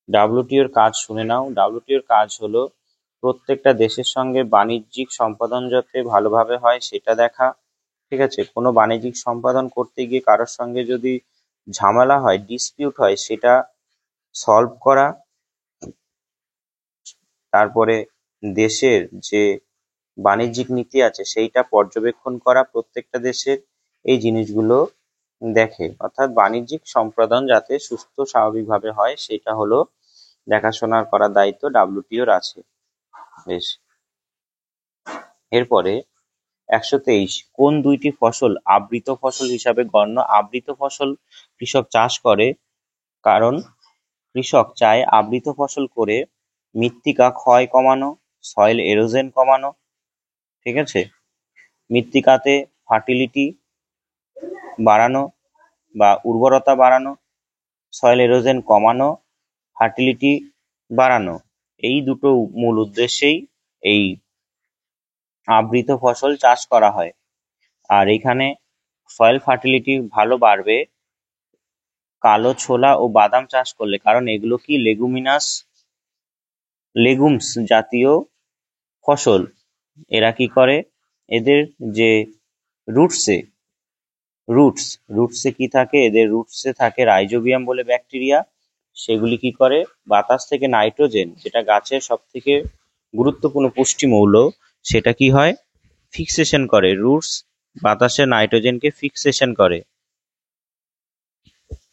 ডাব্লিউটিওর কাজ শুনে নাও। ডাব্লিউটিওর কাজ হলো প্রত্যেকটা দেশের সঙ্গে বাণিজ্যিক সম্পাদন যাতে ভালোভাবে হয় সেটা দেখা, ঠিক আছে। কোনো বাণিজ্যিক সম্পাদন করতে গিয়ে কারোর সঙ্গে যদি ঝামেলা হয়, ডিসপিউট হয়, সেটা সলভ করা। তারপরে দেশের যে বাণিজ্যিক নীতি আছে সেইটা পর্যবেক্ষণ করা প্রত্যেকটা দেশের, এই জিনিসগুলো দেখে। অর্থাৎ বাণিজ্যিক সম্পাদন যাতে সুস্থ স্বাভাবিকভাবে হয় সেটা হলো দেখাশোনা করার দায়িত্ব ডাব্লিউটিওর আছে। বেশ। এরপরে 123, কোন দুইটি ফসল আবৃত ফসল হিসাবে গণ্য? আবৃত ফসল কৃষক চাষ করে কারণ কৃষক চায় আবৃত ফসল করে মৃত্তিকা ক্ষয় কমানো, সয়েল এরোশন কমানো, ঠিক আছে। মৃত্তিকাতে ফার্টিলিটি বাড়ানো বা উর্বরতা বাড়ানো, সয়েল এরোশন কমানো, ফার্টিলিটি বাড়ানো, এই দুটো মূল উদ্দেশ্যেই এই আবৃত ফসল চাষ করা হয়। আর এখানে সয়েল ফার্টিলিটি ভালো বাড়বে কালো ছোলা ও বাদাম চাষ করলে, কারণ এগুলো কি লেগুমিনাস লেগুমস জাতীয় ফসল। এরা কি করে, এদের যে রুটসে রুটসে কি থাকে, এদের রুটসে থাকে রাইজোবিয়াম বলে ব্যাকটেরিয়া। সেগুলি কি করে, বাতাস থেকে নাইট্রোজেন, যেটা গাছের সব থেকে গুরুত্বপূর্ণ পুষ্টি মৌল, সেটা কি হয়, ফিক্সেশন করে। রুটস বাতাসে নাইট্রোজেনকে ফিক্সেশন করে,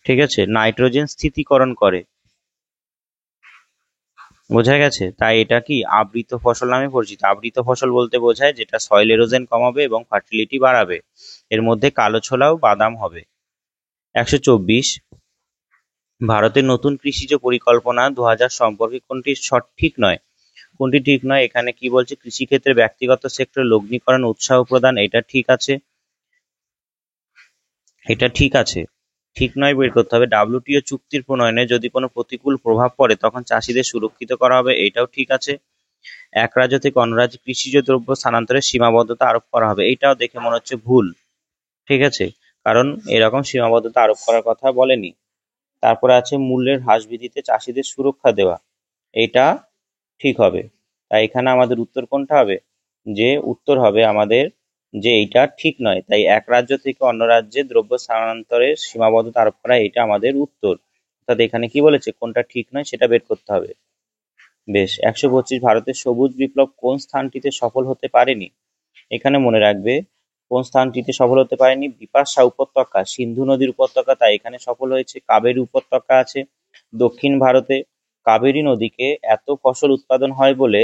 ঠিক আছে, নাইট্রোজেন স্থিতিকরণ করে। বোঝা গেছে? তাই এটা কি আবৃত ফসল নামে পরিচিত। আবৃত ফসল বলতে বোঝায় যেটা সয়েল এরোশন কমাবে এবং ফার্টিলিটি বাড়াবে। এর মধ্যে কালো ছোলাও বাদাম হবে। 124, ভারতের নতুন কৃষিজ পরিকল্পনা 2000 সম্পর্কে কোনটি সঠিক নয়? কোনটি ঠিক নয়? এখানে কি বলছে, কৃষিক্ষেত্রে ব্যক্তিগত সেক্টর লগ্নিকরণ উৎসাহ প্রদান, এটা ঠিক আছে, এটা ঠিক আছে। ঠিক নয় বের করতে হবে। WTO চুক্তির প্রণয়নে যদি কোনো প্রতিকূল প্রভাব পড়ে তখন চাষিদের সুরক্ষিত করা হবে, এটাও ঠিক আছে। এক রাজ্য থেকে অন্য রাজ্যে কৃষিজ দ্রব্য স্থানান্তরের সীমাবদ্ধতা আরোপ করা হবে, এইটাও দেখে মনে হচ্ছে ভুল, ঠিক আছে, কারণ এরকম সীমাবদ্ধতা আরোপ করার কথা বলেনি। তারপরে আছে মূল্যের হ্রাস বৃদ্ধিতে চাষিদের সুরক্ষা দেওয়া, এটা ঠিক হবে। তাই এখানে আমাদের উত্তর কোনটা হবে, যে উত্তর হবে আমাদের যে এইটা ঠিক নয়। তাই এক রাজ্য থেকে অন্য রাজ্যে দ্রব্য স্থানান্তরের সীমাবদ্ধতা আরোপ করা, এটা আমাদের উত্তর। অর্থাৎ এখানে কি বলেছে, কোনটা ঠিক নয় সেটা বের করতে হবে। বেশ। 125, ভারতের সবুজ বিপ্লব কোন স্থানটিতে সফল হতে পারেনি? এখানে মনে রাখবে কোন স্থানটিতে সফল হতে পারেনি, বিপাশা উপত্যকা, সিন্ধু নদীর উপত্যকা, তাই এখানে সফল হয়েছে। কাবেরী উপত্যকা আছে দক্ষিণ ভারতে, কাবেরী নদীকে এত ফসল উৎপাদন হয় বলে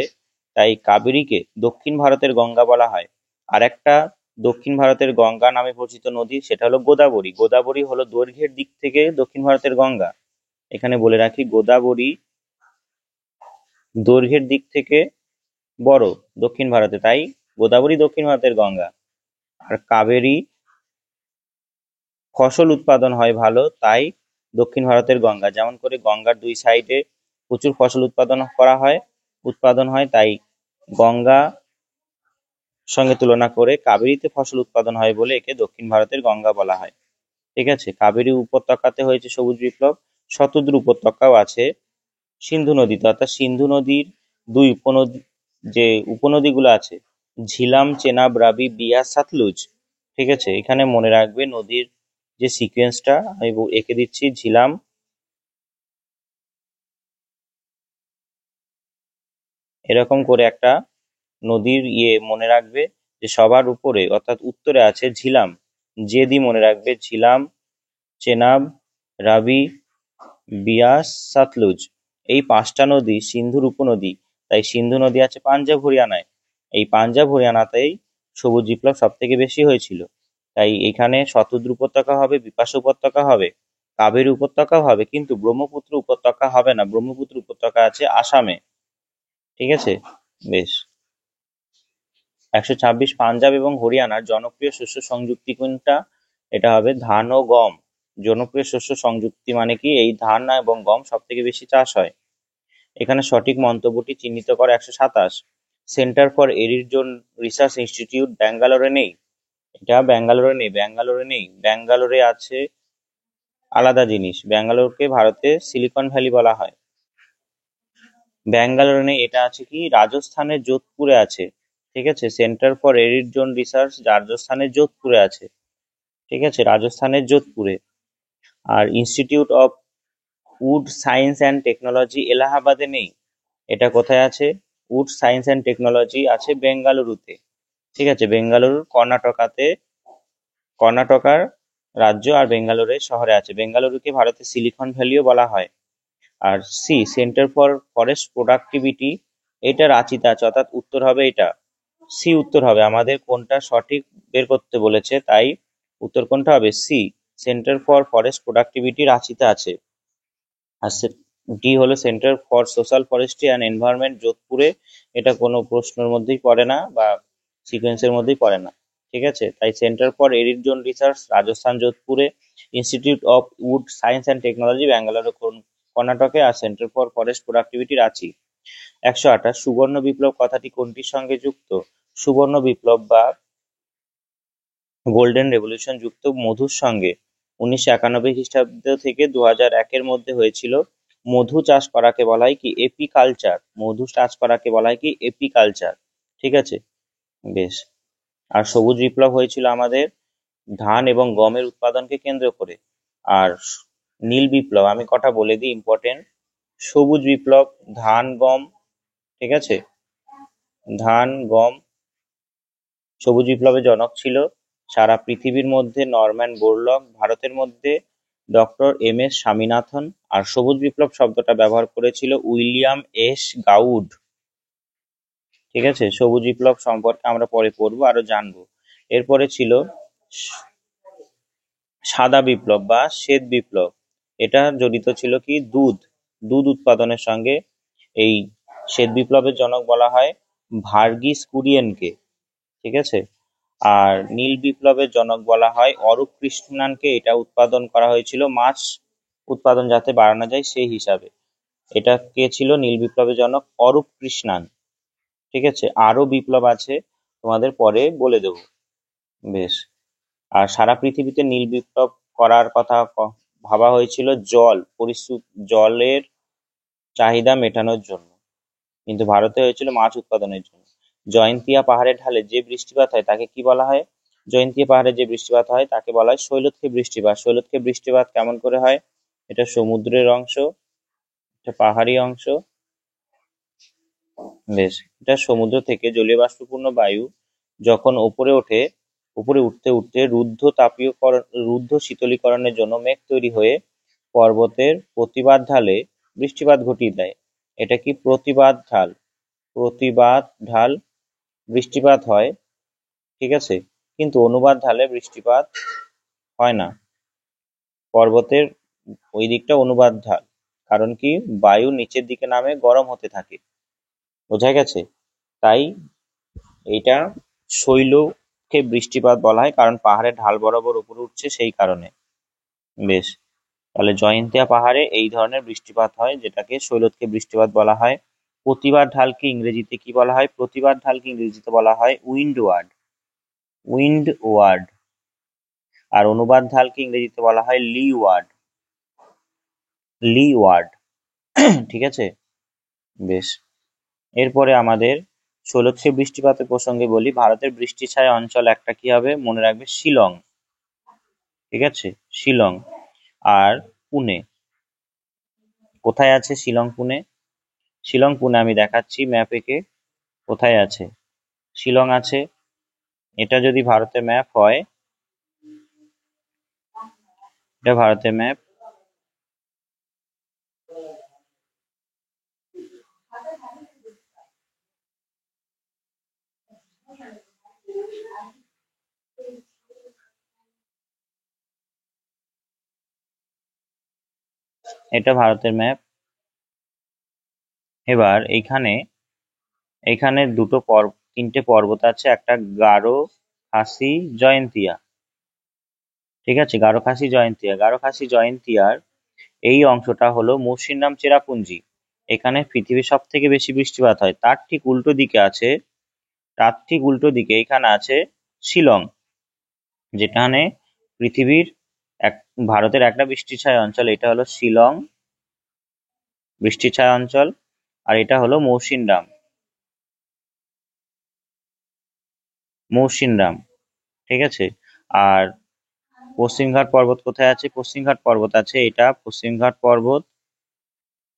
তাই কাবেরীকে দক্ষিণ ভারতের গঙ্গা বলা হয়। আর একটা দক্ষিণ ভারতের গঙ্গা নামে পরিচিত নদী, সেটা হলো গোদাবরী। গোদাবরী হলো দৈর্ঘ্যের দিক থেকে দক্ষিণ ভারতের গঙ্গা। এখানে বলে রাখি, গোদাবরী দৈর্ঘ্যের দিক থেকে বড় দক্ষিণ ভারতে, তাই গোদাবরী দক্ষিণ ভারতের গঙ্গা। আর কাবেরী ফসল উৎপাদন হয় ভালো, তাই দক্ষিণ ভারতের গঙ্গা। যেমন করে গঙ্গার দুই সাইডে প্রচুর ফসল উৎপাদন হয়, তাই গঙ্গা সঙ্গে তুলনা করে কাবেরীতে ফসল উৎপাদন হয় বলে একে দক্ষিণ ভারতের গঙ্গা বলা হয়, ঠিক আছে। কাবেরী উপত্যকাতে হয়েছে সবুজ বিপ্লব। শতদ্রু উপত্যকাও আছে সিন্ধু নদীতে, অর্থাৎ সিন্ধু নদীর দুই উপনদী, যে উপনদীগুলো আছে, ঝিলাম, চেনাব, রাবি, বিয়াস, সাতলুজ, ঠিক আছে। এখানে মনে রাখবে নদীর যে সিকোয়েন্সটা আমি এঁকে দিচ্ছি, ঝিলাম, এরকম করে একটা নদীর মনে রাখবে, যে সবার উপরে অর্থাৎ উত্তরে আছে ঝিলাম, জেদি মনে রাখবে, ঝিলাম, চেনাব, রাবি, বিয়াস, সাতলুজ, এই পাঁচটা নদী সিন্ধুর উপনদী। তাই সিন্ধু নদী আছে পাঞ্জাব হরিয়ানায়। এই পাঞ্জাব হরিয়ানাতেই সবুজ বিপ্লব সব থেকে বেশি হয়েছিল। তাই এখানে শতদ্রু উপত্যকা হবে, বিপাশা উপত্যকা হবে, কাবেরী উপত্যকাও হবে, কিন্তু ব্রহ্মপুত্র উপত্যকা হবে না। ব্রহ্মপুত্র উপত্যকা আছে আসামে, ঠিক আছে। বেশ। 126, পাঞ্জাব এবং হরিয়ানার জনপ্রিয় শস্য সংযুক্তি কোনটা? এটা হবে ধান ও গম। জনপ্রিয় শস্য সংযুক্তি মানে কি, এই ধান এবং গম সব থেকে বেশি চাষ হয়। এখানে সঠিক মন্তব্যটি চিহ্নিত করে। 127, সেন্টার ফর এরিডজোন রিসার্চ ইনস্টিটিউট ব্যাঙ্গালোরে নেই। এটা ব্যাঙ্গালোরে আছে আলাদা জিনিস। ব্যাঙ্গালোরকে ভারতে সিলিকন ভ্যালি বলা হয়। ব্যাঙ্গালোরে নেই, এটা আছে কি রাজস্থানের যোধপুরে আছে, ঠিক আছে। Centre for arid zone research রাজস্থানের যোধপুরে আছে, ঠিক আছে, রাজস্থানের যোধপুরে। আর institute of wood science and technology এলাহাবাদে নেই। এটা কোথায় আছে? উড সায়েন্স অ্যান্ড টেকনোলজি আছে বেঙ্গালুরুতে, ঠিক আছে, বেঙ্গালুরু কর্ণাটকার রাজ্য আর বেঙ্গালুরু শহরে আছে। বেঙ্গালুরুকে ভারতের সিলিকন ভ্যালিও বলা হয়। আর C, centre for forest productivity, এটা রাঁচিতে আছে, অর্থাৎ উত্তর হবে এটা সি, উত্তর হবে। আমাদের কোনটা সঠিক বের করতে বলেছে, তাই উত্তর কোনটা হবে, C, centre for forest productivity রাঁচিতে আছে। আর ডি হলো centre for social forestry and environment যোধপুরে। এটা কোনো প্রশ্নের মধ্যেই পড়ে না বা সিকোয়েন্সের মধ্যেই পড়ে না, ঠিক আছে। তাই centre for arid zone research Rajasthan যোধপুরে, institute of wood science and technology ব্যাঙ্গালোরে কর্ণাটকে, আর centre for forest productivity Ranchi. 128, সুবর্ণ বিপ্লব কথাটি কোনটির সঙ্গে যুক্ত? সুবর্ণ বিপ্লব বা গোল্ডেন রেভলিউশন যুক্ত মধুর সঙ্গে। 1991 খ্রিস্টাব্দ থেকে 2001-এর মধ্যে হয়েছিল। মধু চাষ করাকে বলা হয় কি এপিকালচার, মধু চাষ করাকে বলা হয় কি এপিকালচার। ঠিক আছে, বেশ। আর সবুজ বিপ্লব হয়েছিল আমাদের ধান এবং গমের উৎপাদনকে কেন্দ্র করে। আর নীল বিপ্লব আমি কটা বলে দিই ইম্পর্টেন্ট। সবুজ বিপ্লব ধান গম, ঠিক আছে, ধান গম। সবুজ বিপ্লবের জনক ছিল সারা পৃথিবীর মধ্যে নরম্যান বোরলগ, ভারতের মধ্যে ডক্টর এম.এস. স্বামীনাথন। আর সবুজ বিপ্লব শব্দটা ব্যবহার করেছিল উইলিয়াম এস গাউড। ঠিক আছে, সবুজ বিপ্লব সম্পর্কে আমরা পরে পড়বো, আরো জানবো। এরপরে ছিল সাদা বিপ্লব বা শ্বেত বিপ্লব। এটা জড়িত ছিল কি দুধ, দুধ উৎপাদনের সঙ্গে। এই শ্বেত বিপ্লবের জনক বলা হয় ভার্গিস কুরিয়েনকে। ঠিক আছে, আর নীল বিপ্লবের জনক বলা হয় অরূপ কৃষ্ণানকে। এটা উৎপাদন করা হয়েছিল মাছ উৎপাদন যাতে বাড়ানো যায় সেই হিসাবে। এটা কে ছিল নীল বিপ্লবের জনক? অরূপ কৃষ্ণান। ঠিক আছে, আরো বিপ্লব আছে, তোমাদের পরে বলে দেবো। বেশ। আর সারা পৃথিবীতে নীল বিপ্লব করার কথা ভাবা হয়েছিল জলের চাহিদা মেটানোর জন্য, কিন্তু ভারতে হয়েছিল মাছ উৎপাদনের জন্য। জয়ন্তিয়া পাহাড়ের ঢালে যে বৃষ্টিপাত হয় তাকে কি বলা হয়? জয়ন্তিয়া পাহাড়ে যে বৃষ্টিপাত হয় তাকে বলা হয় শৈলক্ষে বৃষ্টিপাত। শৈলক্ষে বৃষ্টিপাত কেমন করে হয়? এটা সমুদ্রের অংশ, এটা পাহাড়ি অংশ। বেশ, এটা সমুদ্র থেকে জলীয় বাষ্পপূর্ণ বায়ু যখন উপরে উঠতে উঠতে রুদ্ধ শীতলীকরণের জন্য মেঘ তৈরি হয়ে পর্বতের প্রতিবাদ ঢালে বৃষ্টিপাত ঘটিয়ে দেয়। এটা কি প্রতিবাদ ঢাল? প্রতিবাদ ঢাল বৃষ্টিপাত হয়। ঠিক আছে, কিন্তু অনুবাদ ঢালে বৃষ্টিপাত হয় না। পর্বতের ওই দিকটা অনুবাদ ঢাল, কারণ কি বায়ু নিচের দিকে নামে গরম হতে থাকে। বোঝা গেছে? তাই এইটা শৈলকে বৃষ্টিপাত বলা হয়, কারণ পাহাড়ের ঢাল বরাবর উপরে উঠছে সেই কারণে। বেশ, তাহলে জয়ন্তিয়া পাহাড়ে এই ধরনের বৃষ্টিপাত হয় যেটাকে শৈলক্ষে বৃষ্টিপাত বলা হয়। প্রতিবাদ ঢালকে ইংরেজিতে কি বলা হয়? প্রতিবাদ ঢালকে ইংরেজিতে বলা হয় উইন্ডওয়ার্ড, উইন্ডওয়ার্ড। আর অনুবাদ ঢালকে ইংরেজিতে বলা হয় লিওয়ার্ড, লিওয়ার্ড। ঠিক আছে, বেশ। এরপরে আমাদের শৈলক্ষে বৃষ্টিপাতের প্রসঙ্গে বলি। ভারতের বৃষ্টি ছায়া অঞ্চল একটা কি হবে মনে রাখবে? শিলং। ঠিক আছে, শিলং। আর পুনে কোথায় আছে? শিলং পুনে, শিলং পুনে আমি দেখাচ্ছি ম্যাপ এঁকে কোথায় আছে। শিলং আছে, এটা যদি ভারতের ম্যাপ হয়, এটা ভারতের ম্যাপ। এটা ভারতের ম্যাপ। এবার এইখানে এখানে তিনটে পর্বত আছে, একটা গারো, খাসি, জয়ন্তিয়া। ঠিক আছে, গারো খাসি জয়ন্তিয়া। গারো খাসি জয়ন্তিয়ার এই অংশটা হলো মৌসিনরাম চেরাপুঞ্জি। এখানে পৃথিবীর সব থেকে বেশি বৃষ্টিপাত হয়। তার ঠিক উল্টো দিকে এখানে আছে শিলং, যেখানে পৃথিবীর এক ভারতের একটা বৃষ্টি ছায়া অঞ্চল। এটা হলো শিলং বৃষ্টি ছায়া অঞ্চল, আর এটা হলো মৌসিনরাম, মৌসিনরাম। ঠিক আছে, আর পশ্চিমঘাট পর্বত কোথায় আছে? পশ্চিমঘাট পর্বত আছে, এটা পশ্চিমঘাট পর্বত।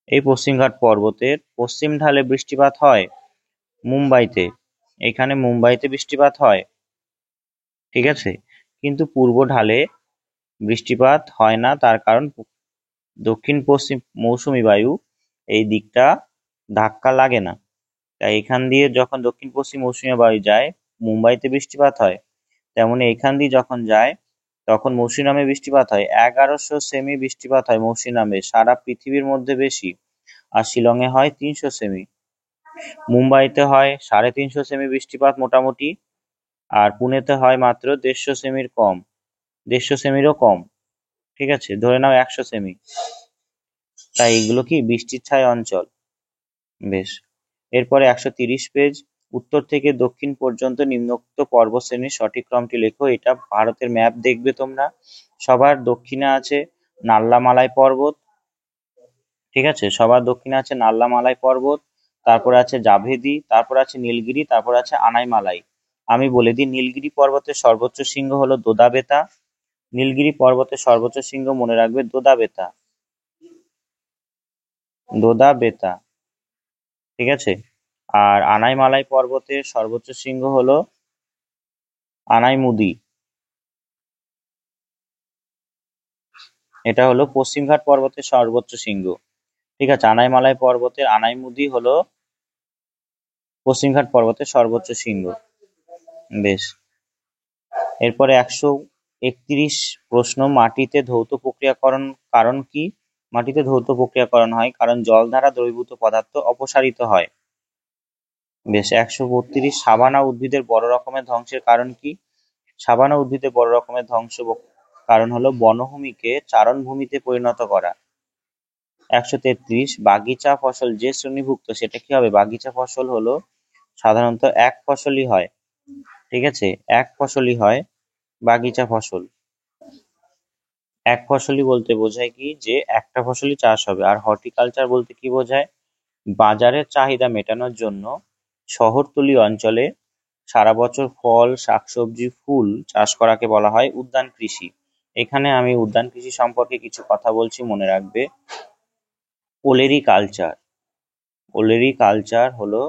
এই পশ্চিমঘাট পর্বতের পশ্চিম ঢালে বৃষ্টিপাত হয় মুম্বাইতে, এখানে মুম্বাইতে বৃষ্টিপাত হয়। ঠিক আছে, কিন্তু পূর্ব ঢালে বৃষ্টিপাত হয় না, তার কারণ দক্ষিণ পশ্চিম মৌসুমী বায়ু এই দিকটা ধাক্কা লাগে না। তাই এখান দিয়ে যখন দক্ষিণ পশ্চিম মৌসুমী বায়ু যায় মুম্বাইতে বৃষ্টিপাত হয়, তেমনি এখান দিয়ে যখন যায় তখন মৌসিনরামে বৃষ্টিপাত হয়। 1100 সেমি বৃষ্টিপাত হয় মৌসিনরামে, সারা পৃথিবীর মধ্যে বেশি। আর শিলংয়ে হয় 300 সেমি। মুম্বাইতে হয় 350 সেমি বৃষ্টিপাত মোটামুটি, আর পুনেতে হয় মাত্র 150 সেমির কম, 150 সেমিরও কম। ঠিক আছে, ধরে নাও 100 সেমি। তাই এগুলো কি বৃষ্টির ছায়া অঞ্চল। বেশ, এরপরে 130 পেজ। উত্তর থেকে দক্ষিণ পর্যন্ত নিম্নোক্ত পর্বতশ্রেণীর সঠিক ক্রমটি লেখো। এটা ভারতের ম্যাপ দেখবে তোমরা। সবার দক্ষিণে আছে নাল্লামালাই পর্বত, ঠিক আছে, সবার দক্ষিণে আছে নাল্লামালাই পর্বত, তারপরে আছে জাভেদি, তারপর আছে নীলগিরি, তারপর আছে আনাইমালাই। আমি বলে দিই, নীলগিরি পর্বতের সর্বোচ্চ শৃঙ্গ হলো দোদাবেতা। নীলগিরি পর্বতের সর্বোচ্চ শৃঙ্গ মনে রাখবে দোদাবেতা, দোদাবেতা। ঠিক আছে। আর আনাইমালাই পর্বতের সর্বোচ্চ শৃঙ্গ হলো আনাইমুদি। এটা হলো পশ্চিমঘাট পর্বতের সর্বোচ্চ শৃঙ্গ। ঠিক আছে, আনাইমালাই পর্বতের আনাইমুদি হলো পশ্চিমঘাট পর্বতের সর্বোচ্চ শৃঙ্গ। বেশ। এরপরে 131 প্রশ্ন, মাটিতে ধৌত প্রক্রিয়াকরণ কারণ কি? মাটিতে ধৌত প্রক্রিয়াকরণ হয় কারণ জল দ্বারা দ্রবীভূত পদার্থ অপসারিত হয়। বেশ। 132, সাবানা উদ্ভিদের বড় রকমের ধ্বংসের কারণ কি? সাবানা উদ্ভিদের বড় রকমের কারণ হলো বনভূমিকে চারণভূমিতে পরিণত করা। 133, বাগিচা ফসল যে শ্রেণীভুক্ত সেটা কি হবে? বাগিচা ফসল হলো সাধারণত এক ফসলি হয়। ঠিক আছে, এক ফসলি হয় বাগিচা ফসল। এক ফসলি বলতে বোঝায় কি, যে একটা ফসলই চাষ হবে। আর হর্টিকালচার বলতে কি বোঝায়? বাজারের চাহিদা মেটানোর জন্য শহরতলি অঞ্চলে সারা বছর ফল, শাকসবজি, ফুল চাষ করাকে বলা হয় উদ্যান কৃষি। এখানে আমি উদ্যান কৃষি সম্পর্কে কিছু কথা বলছি, মনে রাখবে। ওলেরি কালচার, ওলেরি কালচার হলো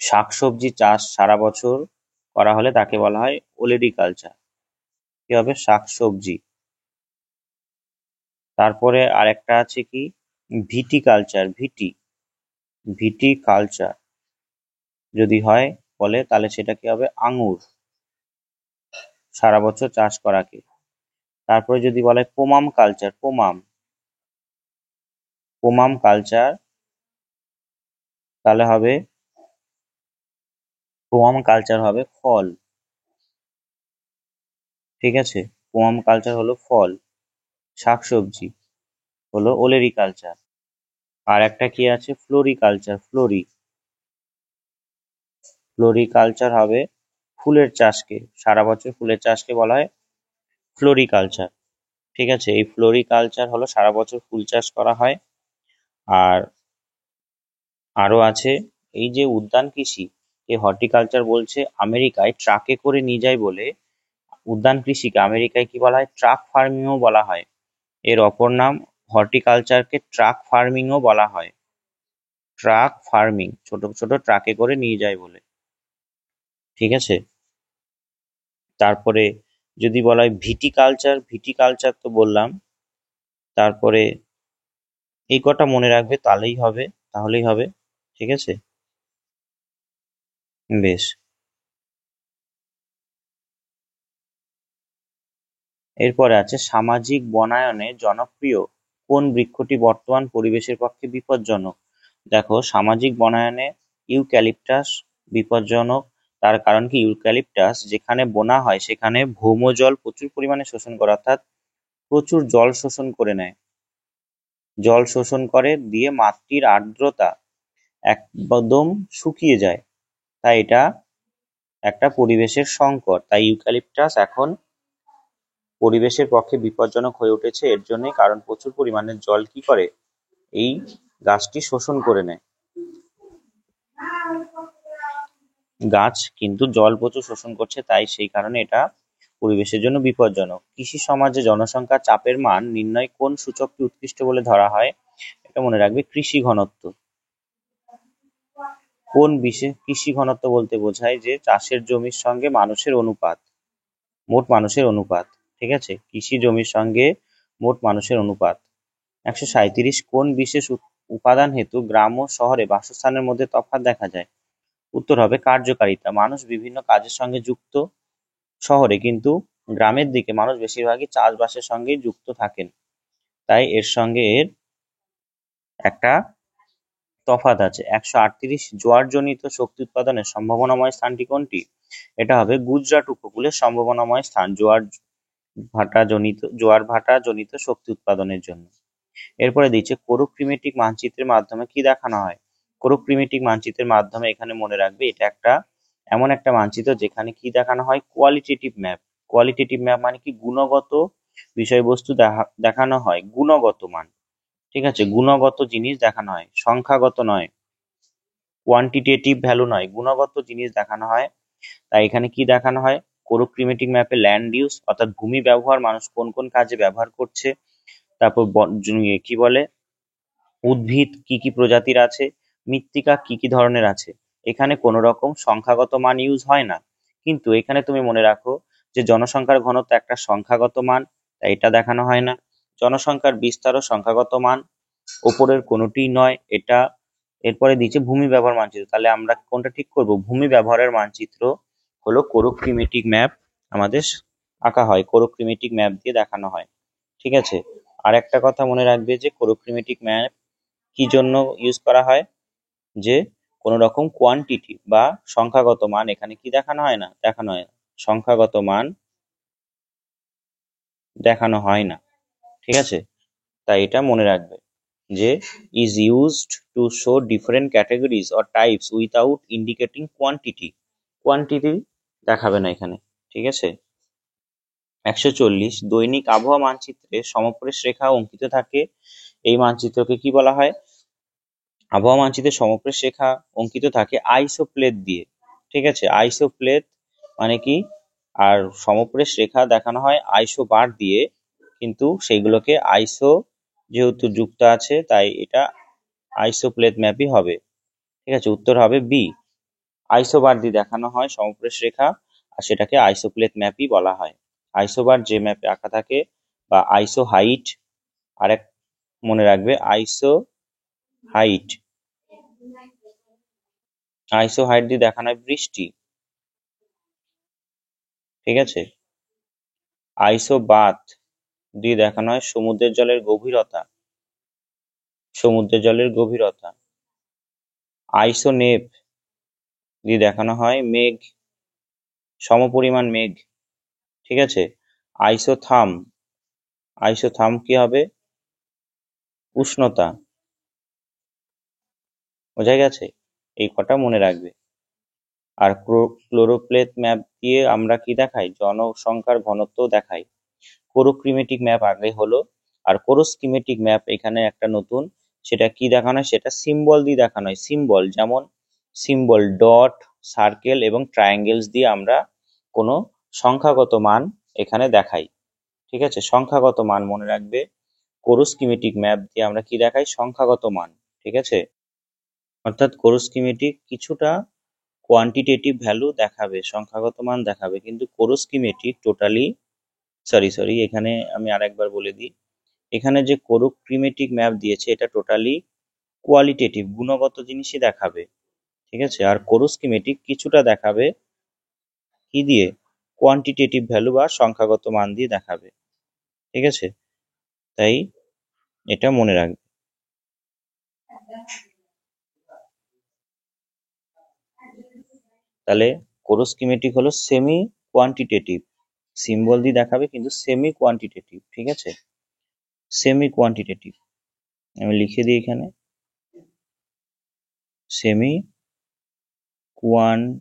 শাকসবজি চাষ সারা বছর করা হলে তাকে বলা হয় ওলেরি কালচার। কি হবে? শাকসবজি। তারপরে আরেকটা আছে কি, ভিটি কালচার। ভিটি, ভিটি কালচার যদি হয় বলে তাহলে সেটা কি হবে? আঙুর সারা বছর চাষ করাকে। তারপরে যদি বলে পোমাম কালচার, পোমাম, পোমাম কালচার, তাহলে হবে পোমাম কালচার হবে ফল। ঠিক আছে, পোমাম কালচার হলো ফল, শাকসবজি হলো ওলেরি কালচার। আর একটা কি আছে? Florey culture, Florey, Florey culture হবে ফুলের চাষকে, সারা বছর ফুলের চাষকে বলা হয় ফ্লোরি কালচার। ঠিক আছে, এই ফ্লোরি কালচার হলো সারা বছর ফুল চাষ করা হয়। আর আরো আছে, এই যে উদ্যান কৃষি, এই হর্টিকালচার বলছে আমেরিকায় ট্রাকে করে নিয়ে যায় বলে উদ্যান কৃষিকে আমেরিকায় কি বলা হয়? ট্রাক ফার্মিংও বলা হয়। এর অপর নাম হর্টিকালচারকে ট্রাক ফার্মিংও বলা হয়। ট্রাক ফার্মিং, ছোট ছোট ট্রাকে করে নিয়ে যায় বলে। ঠিক আছে। তারপরে যদি বলা হয় ভিটিকালচার, ভিটিকালচার তো বললাম। তারপরে এই কটা মনে রাখবে, তাহলেই হবে। ঠিক আছে, বেশ। এরপরে আছে সামাজিক বনায়নে জনপ্রিয় কোন বৃক্ষটি বর্তমান পরিবেশের পক্ষে বিপজ্জনক? দেখো, সামাজিক বনায়নে ইউক্যালিপটাস বিপজ্জনক। তার কারণ কি? ইউক্যালিপটাস যেখানে বোনা হয় সেখানে ভৌমজল প্রচুর পরিমাণে শোষণ করে, অর্থাৎ প্রচুর জল শোষণ করে নেয়, জল শোষণ করে দিয়ে মাটির আর্দ্রতা একদম শুকিয়ে যায়। তাই এটা একটা পরিবেশের সংকট। তাই ইউক্যালিপটাস এখন পরিবেশের পক্ষে বিপজ্জনক হয়ে উঠেছে এর জন্যই, কারণ প্রচুর পরিমাণে জল কি করে? এই গাছটি শোষণ করে নেয়। গাছ কিন্তু জল প্রচুর শোষণ করছে, তাই সেই কারণে এটা পরিবেশের জন্য বিপজ্জনক। কৃষি সমাজে জনসংখ্যার চাপের মান নির্ণয় কোন সূচককে উৎকৃষ্ট বলে ধরা হয়? এটা মনে রাখবে, কৃষি ঘনত্ব। কোন বিশেষ কৃষি ঘনত্ব বলতে বোঝায় যে চাষের জমির সঙ্গে মানুষের অনুপাত, মোট মানুষের অনুপাত। ঠিক আছে, কৃষি জমির সঙ্গে মোট মানুষের অনুপাত। 137, কোন বিশেষ উপাদান হেতু গ্রাম ও শহরে বাসস্থানের মধ্যে তফাৎ দেখা যায়? উত্তর হবে কার্যকারিতা। মানুষ বিভিন্ন কাজের সঙ্গে যুক্ত শহরে, কিন্তু গ্রামের দিকে মানুষ বেশিরভাগই চাষবাসের সঙ্গেই যুক্ত থাকেন, তাই এর সঙ্গে এর একটা তফাৎ আছে। 138, জোয়ারজনিত শক্তি উৎপাদনের সম্ভাবনাময় স্থানটি কোনটি? এটা হবে গুজরাট উপকূলের সম্ভাবনাময় স্থান, জোয়ার ভাটা জনিত শক্তি উৎপাদনের জন্য। এরপরে দিচ্ছে কোরোক্রিমেটিক মানচিত্রের মাধ্যমে কি দেখানো হয়? কোরোক্রিমেটিক মানচিত্রের মাধ্যমে এখানে মনে রাখবে, এটা একটা এমন একটা মানচিত্র যেখানে কি দেখানো হয়? Qualitative map. কোয়ালিটেটিভ ম্যাপ মানে কি? গুণগত বিষয়বস্তু দেখানো হয় গুণগত মান। ঠিক আছে, গুণগত জিনিস দেখানো হয়, সংখ্যাগত নয়, কোয়ান্টিটেটিভ ভ্যালু নয়, গুণগত জিনিস দেখানো হয়। তাই এখানে কি দেখানো হয়? কোরোক্রিমেটিক ম্যাপে ল্যান্ড ইউজ অর্থাৎ ভূমি ব্যবহার, মানুষ কোন কোন কাজে ব্যবহার করছে। তারপর কি বলে, উদ্ভিদ কি কি প্রজাতির আছে, মৃত্তিকা কি কি ধরনের আছে। এখানে কোনো রকম সংখ্যাগত মান ইউজ হয় না। কিন্তু এখানে তুমি মনে রাখো যে জনসংখ্যার ঘনত্ব একটা সংখ্যাগত মান, তাই এটা দেখানো হয় না। জনসংখ্যার বিস্তারও সংখ্যাগত মান, ওপরের কোনোটি নয় এটা। এরপরে দিচ্ছে ভূমি ব্যবহার মানচিত্র, তাহলে আমরা কোনটা ঠিক করব? ভূমি ব্যবহারের মানচিত্র হলো কোরোক্রিমেটিক ম্যাপ আমাদের আঁকা হয়, কোরোক্রিমেটিক ম্যাপ দিয়ে দেখানো হয়। ঠিক আছে, আর একটা কথা মনে রাখবে যে কোরোক্রিমেটিক ম্যাপ কি জন্য ইউজ করা হয়? যে কোনো রকম কোয়ান্টিটি বা সংখ্যাগত মান এখানে কি দেখানো হয় না, দেখানো হয় না, সংখ্যাগত মান দেখানো হয় না। ঠিক আছে, তাই এটা মনে রাখবে যে is used to show different categories or types without indicating quantity, quantity দেখাবে না এখানে। ঠিক আছে, 140 দৈনিক আবহাওয়া মানচিত্রে সমপ্রবেশ রেখা অঙ্কিত থাকে। এই মানচিত্রকে কি বলা হয়? আবহাওয়া মানচিত্রে সমপ্রবেশ রেখা অঙ্কিত থাকে আইসোপ্লেট দিয়ে। ঠিক আছে, আইসোপ্লেট মানে কি? আর সমপ্রবেশ রেখা দেখানো হয় আইসো বার দিয়ে, কিন্তু সেইগুলোকে আইসো যেহেতু যুক্ত আছে তাই এটা আইসোপ্লেট ম্যাপই হবে। ঠিক আছে, উত্তর হবে বি। আইসোবার দিয়ে দেখানো হয় সমপ্রবেশ রেখা, আর সেটাকে আইসোপ্লেট ম্যাপই বলা হয়। আইসোবার যে ম্যাপে আঁকা থাকে, বা আইসো হাইট, আরেক মনে রাখবে আইসো হাইট, আইসো হাইট দিয়ে দেখানো হয় বৃষ্টি। ঠিক আছে, আইসো বাথ দিয়ে দেখানো হয় সমুদ্রের জলের গভীরতা, সমুদ্রের জলের গভীরতা। আইসো নেভ দিয়ে দেখানো হয় মেঘ, সমপরিমাণ মেঘ। ঠিক আছে, আইসোথার্ম, আইসোথার্ম কি হবে? উষ্ণতা। বোঝা গেছে? এই কটা মনে রাখবে। আর ক্লোরোপ্লেট ম্যাপ দিয়ে আমরা কি দেখাই? জনসংখ্যার ঘনত্ব দেখাই। কোরোক্রিমেটিক ম্যাপ আগে হলো, আর কোরোস্কিমেটিক ম্যাপ এখানে একটা নতুন, সেটা কি দেখানো হয়? সেটা সিম্বল দিয়ে দেখানো হয়। সিম্বল যেমন সিম্বল ডট, সার্কেল এবং ট্রায়াঙ্গেলস দিয়ে আমরা কোনো সংখ্যাগত মান এখানে দেখাই। ঠিক আছে, সংখ্যাগত মান মনে রাখবে। কোরোস্কিমেটিক ম্যাপ দিয়ে আমরা কি দেখাই? সংখ্যাগত মান। ঠিক আছে, অর্থাৎ কোরোস্কিমেটিক কিছুটা কোয়ান্টিটেটিভ ভ্যালু দেখাবে, সংখ্যাগত মান দেখাবে, কিন্তু কোরোস্কিমেটিক টোটালি, সরি এখানে আমি আরেকবার বলে দিই, এখানে যে কোরোক্রিমেটিক ম্যাপ দিয়েছে এটা টোটালি কোয়ালিটেটিভ, গুণগত জিনিসই দেখাবে। ঠিক আছে, আর কোরোস্কিমেটিক কিছুটা দেখাবে কি দিয়ে? কোয়ান্টিটেটিভ ভ্যালু বা সংখ্যাগত মান দিয়ে দেখাবে। ঠিক আছে, তাই এটা মনে রাখবে। তাহলে কোরোস্কিমেটিক হলো সেমি কোয়ান্টিটেটিভ, সিম্বল দিয়ে দেখাবে কিন্তু সেমি কোয়ান্টিটেটিভ। ঠিক আছে, সেমি কোয়ান্টিটেটিভ, আমি লিখে দিই এখানে সেমি কোয়ান্টিটেটিভ,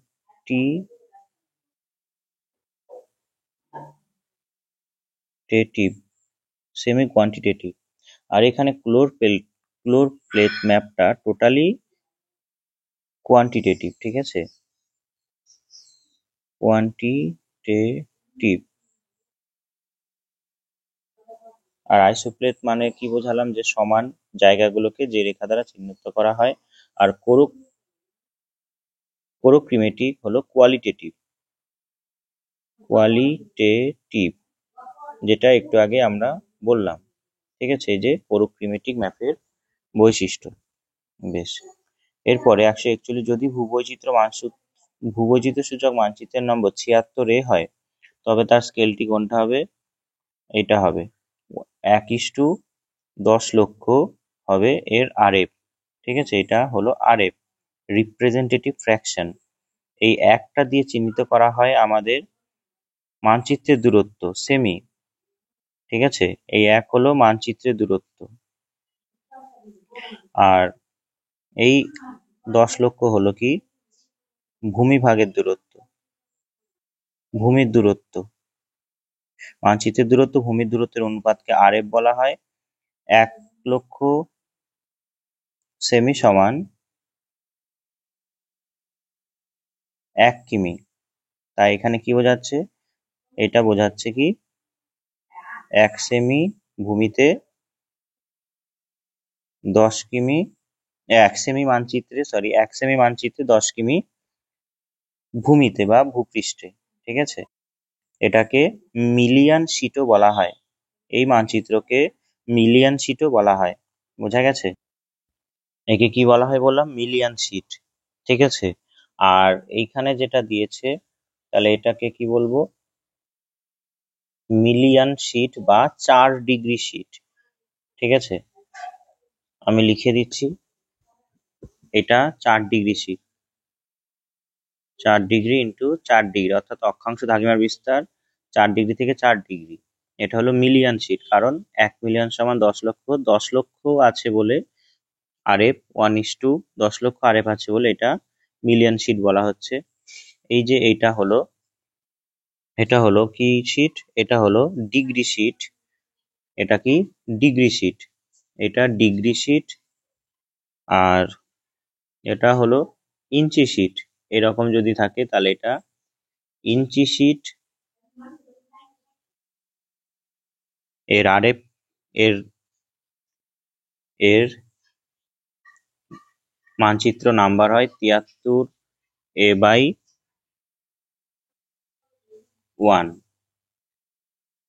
সেমি কোয়ান্টিটেটিভ। আর এখানে ক্লোরপ্লেট ম্যাপটা টোটালি কোয়ান্টিটেটিভ। ঠিক আছে, কোয়ান্টিটেটিভ। আর আইসোপ্লেট মানে কি বোঝালাম? যে সমান জায়গাগুলোকে যে রেখা দ্বারা চিহ্নিত করা হয়। আর কোরোক্রিমেটিক হলো কোয়ালিটেটিভ, কোয়ালিটেটিভ, যেটা একটু আগে আমরা বললাম। ঠিক আছে, এই যে কোরোক্রিমেটিক ম্যাপের বৈশিষ্ট্য। বেশ, এরপরে 141 যদি ভূবৈচিত্র সূচক মানচিত্রের নম্বর 76 হয় তবে তার স্কেলটি কোনটা হবে? এটা হবে 1:10 লক্ষ হবে এর আরএফ। ঠিক আছে, এটা হলো আরএফ, রিপ্রেজেন্টেটিভ ফ্র্যাকশন। এই একটা দিয়ে চিহ্নিত করা হয় আমাদের মানচিত্রের দূরত্ব, সেমি। ঠিক আছে, এই এক হলো মানচিত্রের দূরত্ব, আর এই 10 লক্ষ হলো কি? ভূমিভাগের দূরত্ব, ভূমির দূরত্ব। মানচিত্রের দূরত্ব ভূমির দূরত্বের অনুপাতকে RF বলা হয়। 1,00,000 সেমি সমান 1 কিমি। তাই এখানে কি বোঝাচ্ছে? এটা বোঝাচ্ছে কি 1 সেমি ভূমিতে 10 কিমি, 1 সেমি মানচিত্রে 10 কিমি ভূমিতে বা ভূপৃষ্ঠে। ঠিক আছে, এটাকে মিলিয়ন শিটও বলা হয়। এই মানচিত্রকে মিলিয়ন শিটও বলা হয়। বোঝা গেছে? একে কি বলা হয় বললাম? Million sheet. ঠিক আছে, আর এইখানে যেটা দিয়েছে তাহলে এটাকে কি বলবো? মিলিয়ন শিট বা 4 ডিগ্রি শিট। ঠিক আছে, আমি লিখে দিচ্ছি, এটা 4 degree sheet. 4 degree into 4 degree, অর্থাৎ অক্ষাংশ দ্রাঘিমার বিস্তার 4 ডিগ্রি থেকে 4 ডিগ্রি। এটা হলো মিলিয়ন শিট, কারণ 1 মিলিয়ন সমান 10 লক্ষ। 10 লক্ষ আছে বলে RF 1:10 লক্ষ RF আছে বলে এটা মিলিয়ন শিট বলা হচ্ছে। এই যে এটা হলো কি শিট? এটা হলো ডিগ্রি শিট। এটা কি? Degree sheet. এটা ডিগ্রি শিট। আর এটা হলো ইঞ্চি শিট। এরকম যদি থাকে তাহলে এটা ইঞ্চি শিট। এর RF এর এর মানচিত্র নাম্বার হয় 73A/1।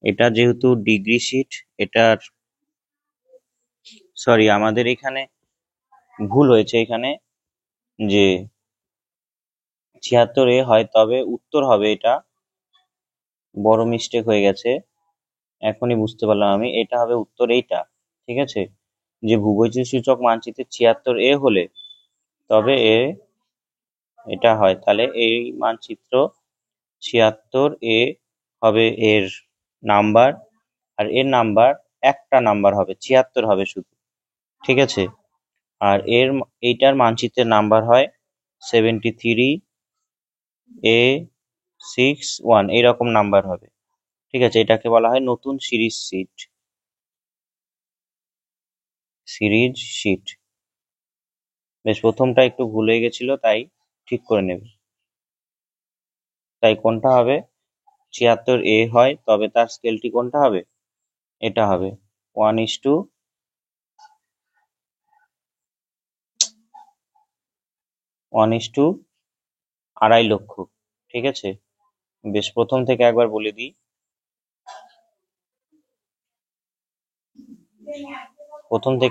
এটা যেহেতু ডিগ্রি শিট, এটার সরি আমাদের এখানে ভুল হয়েছে, এখানে যে 76A হয়, তবে উত্তর হবে এটা। বড় মিস্টেক হয়ে গেছে, এখনই বুঝতে পারলাম আমি। এটা হবে উত্তর এইটা। ঠিক আছে, যে ভূবৈচিত্র সূচক মানচিত্রে 76A হলে তবে এটা হয়, তাহলে এই মানচিত্র 76A হবে এর নাম্বার। আর এর নাম্বার একটা নাম্বার হবে, 76 হবে শুধু। ঠিক আছে, আর এইটার মানচিত্রের নাম্বার হয় 73A61, এইরকম নাম্বার হবে। ঠিক আছে, এটাকে বলা হয় নতুন সিরিজ শিট। বেশ, প্রথমটা একটু ভুল হয়ে গেছিল, তাই ঠিক করে নেবে। তাই কোনটা হবে? 76A হয় তবে তার স্কেলটি কোনটা হবে? এটা হবে 1:2 2.5 লক্ষ। ঠিক আছে, বেশ, প্রথম থেকে একবার বলে দিই।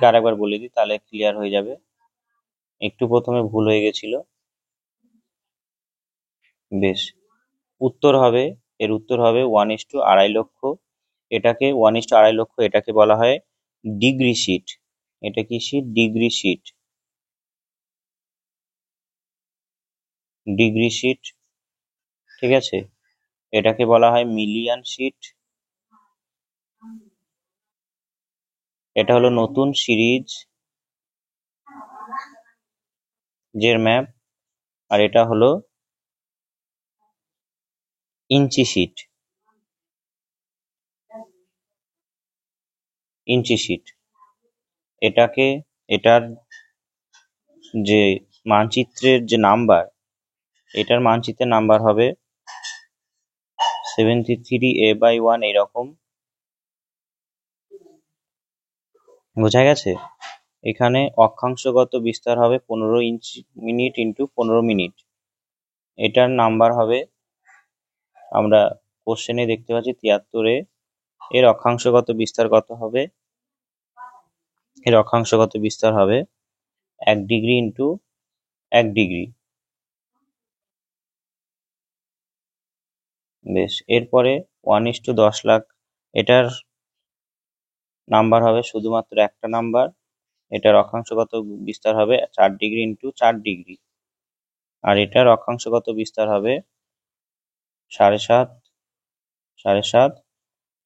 আরেকবার বলে দিই, তাহলে ক্লিয়ার হয়ে যাবে। একটু প্রথমে ভুল হয়ে গেছিল। বেশ, এর উত্তর হবে 1:2.5 লক্ষ। এটাকে 1:2.5 লক্ষ এটাকে বলা হয় ডিগ্রি শিট। এটা কি শিট? Degree sheet. ঠিক আছে, এটাকে বলা হয় মিলিয়ন শিট। এটা হলো নতুন সিরিজ যের ম্যাপ। আর এটা হলো ইঞ্চি শিট। এটার যে মানচিত্রের যে নাম্বার, এটার মানচিত্রের নাম্বার হবে 73A/1, এরকম। বোঝা গেছে? এখানে অক্ষাংশগত বিস্তার হবে 15 মিনিট ইন্টু 15 মিনিট। এটার নাম্বার হবে, আমরা কোশ্চেনে দেখতে পাচ্ছি 73A। এর অক্ষাংশগত বিস্তার কত হবে? এর অক্ষাংশগত বিস্তার হবে 1 ডিগ্রি ইন্টু 1 ডিগ্রি। বেশ, এরপরে 1:10 লাখ। এটার নাম্বার হবে শুধুমাত্র একটা নাম্বার। এটার অক্ষাংশগত বিস্তার হবে 4 ডিগ্রি ইন্টু 4 ডিগ্রি। আর এটার অক্ষাংশগত বিস্তার হবে 7.5।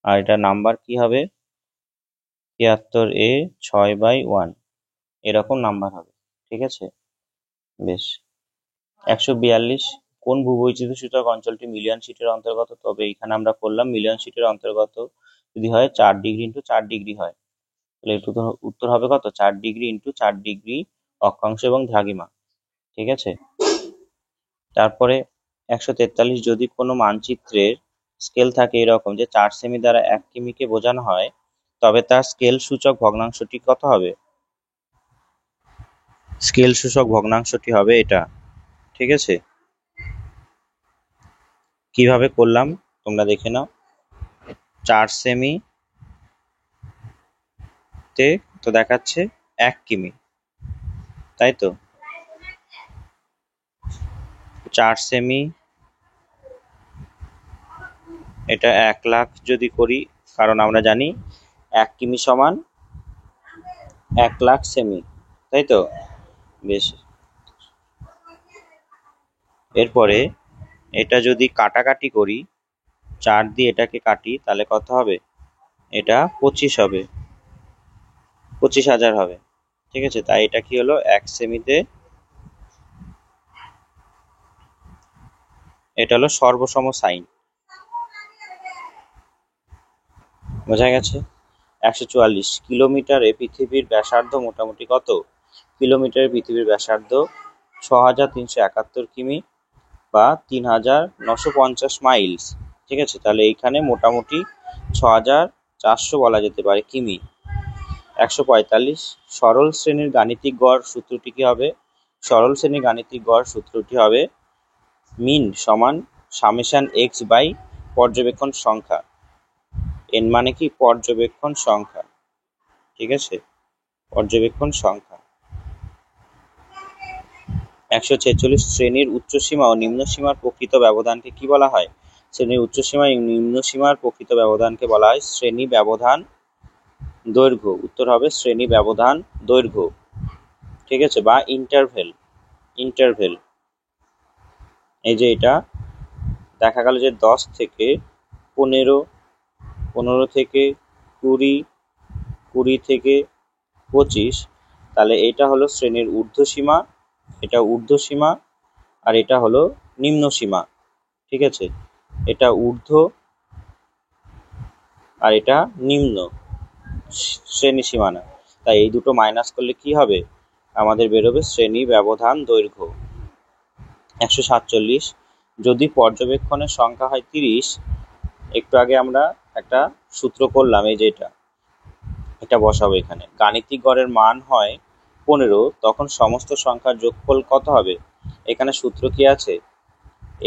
আর এটার নাম্বার কি হবে? 73A6/1, এরকম নাম্বার হবে। ঠিক আছে, বেশ, 142 কোন ভূবৈচিত্র্য সূচক অঞ্চলটি মিলিয়ন সিটের অন্তর্গত? তবে এখানে আমরা করলাম মিলিয়ন সিটের অন্তর্গত যদি হয় 4 ডিগ্রি ইন্টু 4 ডিগ্রি হয়, তাহলে একটু উত্তর হবে কত? 4 ডিগ্রি ইন্টু 4 ডিগ্রি অক্ষাংশ এবং দ্রাঘিমা। ঠিক আছে, তারপরে 143, যদি কোনো মানচিত্রের স্কেল থাকে এরকম যে 4 সেমি দ্বারা 1 কিমিকে বোঝানো হয়, তবে তার স্কেল সূচক ভগ্নাংশটি কত হবে? স্কেল সূচক ভগ্নাংশটি হবে এটা। ঠিক আছে, কিভাবে করলাম তোমরা দেখে নাও। 4 সেমি তে তো দেখাচ্ছে 1 কিমি, তাই তো? 4 সেমি এটা 1 লাখ যদি করি, কারণ আমরা জানি 1 কিমি সমান 1 লাখ সেমি, তাই তো? বেশ, এরপরে এটা যদি কাটাকাটি করি, 4 দিয়ে এটাকে কাটি, তাহলে কত হবে? এটা 25 হবে, 25,000 হবে। ঠিক আছে, তাই এটা কি হলো? 1 সেমিতে এটা হলো সর্বসম সাইন। বোঝা গেছে? 144, কিলোমিটারে পৃথিবীর ব্যাসার্ধ মোটামুটি কত? কিলোমিটারে পৃথিবীর ব্যাসার্ধ 6,371 কিমি বা 3,950 মাইলস। ঠিক আছে, তাহলে এইখানে মোটামুটি 6,400 বলা যেতে পারে কিমি। 145, সরল শ্রেণীর গাণিতিক গড় সূত্রটি কি হবে? সরল শ্রেণীর গাণিতিক গড় সূত্রটি হবে মিন সমান সামেশন এক্স বাই পর্যবেক্ষণ সংখ্যা। এন মানে কি? পর্যবেক্ষণ সংখ্যা। ঠিক আছে, পর্যবেক্ষণ সংখ্যা। 146, শ্রেণীর উচ্চসীমা ও নিম্নসীমার প্রকৃত ব্যবধানকে কি বলা হয়? শ্রেণীর উচ্চসীমা এবং নিম্নসীমার প্রকৃত ব্যবধানকে বলা হয় শ্রেণী ব্যবধান দৈর্ঘ্য। উত্তর হবে শ্রেণী ব্যবধান দৈর্ঘ্য। ঠিক আছে, বা ইন্টারভেল। ইন্টারভেল, এই যে এটা দেখা গেল যে 10 থেকে 15, 15 থেকে 20, 20 থেকে 25, তাহলে এটা হলো শ্রেণীর ঊর্ধ্বসীমা, এটা ঊর্ধ্বসীমা, আর এটা হলো নিম্নসীমা। ঠিক আছে, এটা ঊর্ধ্ব আর এটা নিম্ন শ্রেণী সীমানা। তাই এই দুটো মাইনাস করলে কি হবে? আমাদের বেরোবে শ্রেণী ব্যবধান দৈর্ঘ্য। 147, যদি পর্যবেক্ষণের সংখ্যা হয় 30, একটু আগে আমরা একটা সূত্র করলাম, এই যে এটা বসাবো এখানে। গাণিতিক গড়ের মান হয় 15, তখন সমস্ত সংখ্যার যোগফল কত হবে? এখানে সূত্র কি আছে?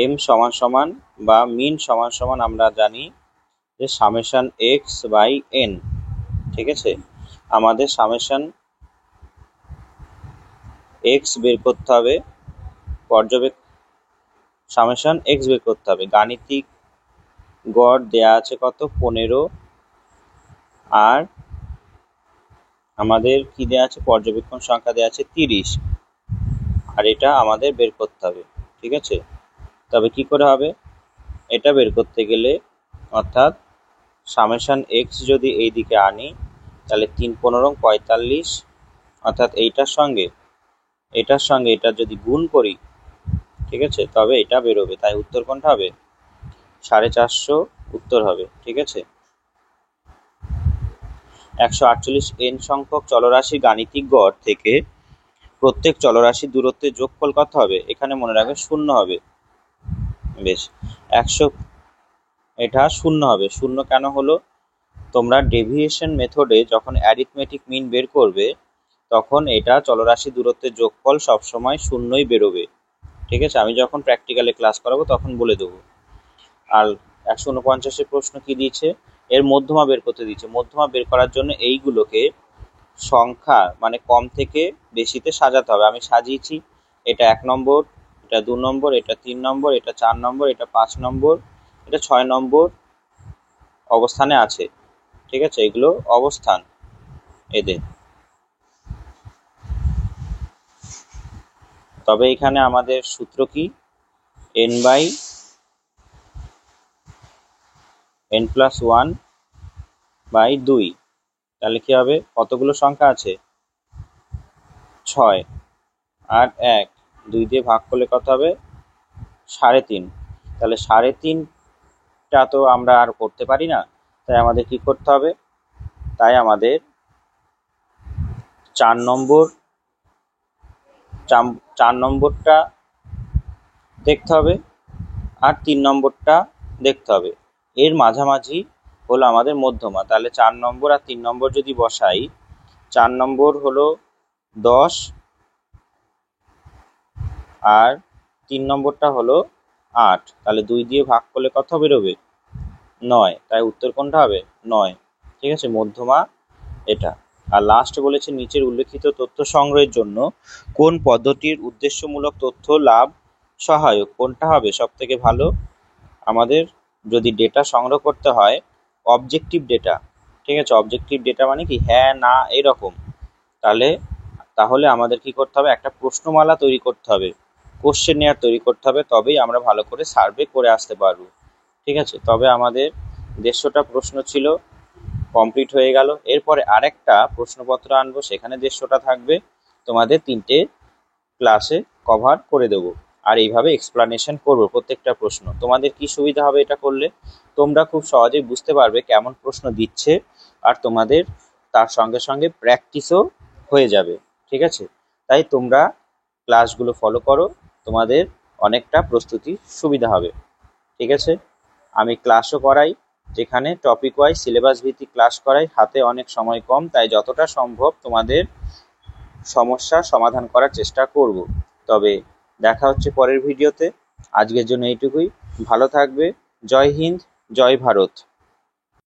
এম সমান সমান বা মিন সমান সমান আমরা জানি যে সামেশন এক্স বাই এন। ঠিক আছে, আমাদের সামেশন এক্স বের করতে হবে, সামেশন এক্স বের করতে হবে। গাণিতিক গড় দেয়া আছে কত? 15, আর আমাদের কি দেয়া আছে? পর্যবেক্ষণ সংখ্যা দেয়া আছে 30, আর এটা আমাদের বের করতে হবে। ঠিক আছে, তবে কি করে হবে এটা বের করতে গেলে? অর্থাৎ সামেশন এক্স যদি এই দিকে আনি, তাহলে 3 15 45, অর্থাৎ এটার সঙ্গে এটা যদি গুণ করি, ঠিক আছে, তবে এটা বেরোবে। তাই উত্তর কোনটা হবে? 450 উত্তর হবে। ঠিক আছে, 148, এন সংখ্যক চলরাশির গাণিতিক গড় থেকে প্রত্যেক চলরাশির দূরত্বের যোগফল কত হবে? এখানে মনে রাখবে 0 হবে। বেশ, 100, এটা 0 হবে। 0 কেন হলো? তোমরা ডেভিয়েশন মেথডে যখন অ্যারিথমেটিক মিন বের করবে, তখন এটা চলরাশি দূরত্বের যোগফল সবসময় 0ই বেরোবে। ঠিক আছে, আমি যখন প্র্যাকটিক্যালে ক্লাস করাবো তখন বলে দেবো। আর 149 প্রশ্ন কি দিয়েছে? এর মধ্যমা বের করতে দিয়েছে। মধ্যমা বের করার জন্য এইগুলোকে সংখ্যা মানে কম থেকে বেশিতে সাজাতে হবে। আমি সাজিয়েছি, এটা 1 নম্বর, এটা 2 নম্বর, এটা 3 নম্বর, এটা 4 নম্বর, এটা 5 নম্বর, এটা 6 নম্বর অবস্থানে আছে। ঠিক আছে, এগুলো অবস্থান এদের। তবে এখানে আমাদের সূত্র কি? n বাই n+1 বাই 2, তাহলে কি হবে? কতগুলো সংখ্যা আছে? 6, আর 1, 2 দিয়ে ভাগ করলে কত হবে? 3.5, তাহলে 3.5টা তো আমরা আর করতে পারি না, তাই আমাদের কি করতে হবে, তাই আমাদের 4 নম্বরটা দেখতে হবে আর 3 নম্বরটা দেখতে হবে। এর মাঝামাঝি হলো আমাদের মধ্যমা, তাহলে 4 নম্বর আর 3 নম্বর যদি বসাই, 4 নম্বর হলো 10 আর 3 নম্বরটা হলো 8, তাহলে 2 দিয়ে ভাগ করলে কত বেরোবে, 9, তাই উত্তর কোনটা হবে, 9। ঠিক আছে, মধ্যমা এটা। আর লাস্ট বলেছে নিচের উল্লেখিত তথ্য সংগ্রহের জন্য কোন পদ্ধতির উদ্দেশ্যমূলক তথ্য লাভ সহায়ক, কোনটা হবে সব থেকে ভালো। আমাদের যদি ডেটা সংগ্রহ করতে হয় অবজেক্টিভ ডেটা, ঠিক আছে, অবজেক্টিভ ডেটা মানে কি হ্যাঁ না এরকম, তাহলে আমাদের কি করতে হবে, একটা প্রশ্নমালা তৈরি করতে হবে, কোশ্চেনিয়ার তৈরি করতে হবে, তবেই আমরা ভালো করে সার্ভে করে আসতে পারবো। ঠিক আছে, তবে আমাদের 150টা প্রশ্ন ছিল, কমপ্লিট হয়ে গেল। এরপরে আরেকটা প্রশ্নপত্র আনবো, সেখানে 150টা থাকবে, তোমাদের 3টে ক্লাসে কভার করে দেবো। আর এইভাবে এক্সপ্লানেশন করবো প্রত্যেকটা প্রশ্ন। তোমাদের কি সুবিধা হবে এটা করলে, তোমরা খুব সহজেই বুঝতে পারবে কেমন প্রশ্ন দিচ্ছে, আর তোমাদের তার সঙ্গে সঙ্গে প্র্যাকটিসও হয়ে যাবে। ঠিক আছে, তাই তোমরা ক্লাসগুলো ফলো করো, তোমাদের অনেকটা প্রস্তুতি সুবিধা হবে। ঠিক আছে, আমি ক্লাসও করাই, যেখানে টপিক ওয়াইজ সিলেবাস ভিত্তিক ক্লাস করাই, হাতে অনেক সময় কম, তাই যতটা সম্ভব তোমাদের সমস্যার সমাধান করার চেষ্টা করব। তবে দেখা হচ্ছে পরের ভিডিওতে, আজকের জন্য এইটুকুই। ভালো থাকবে। জয় হিন্দ, জয় ভারত।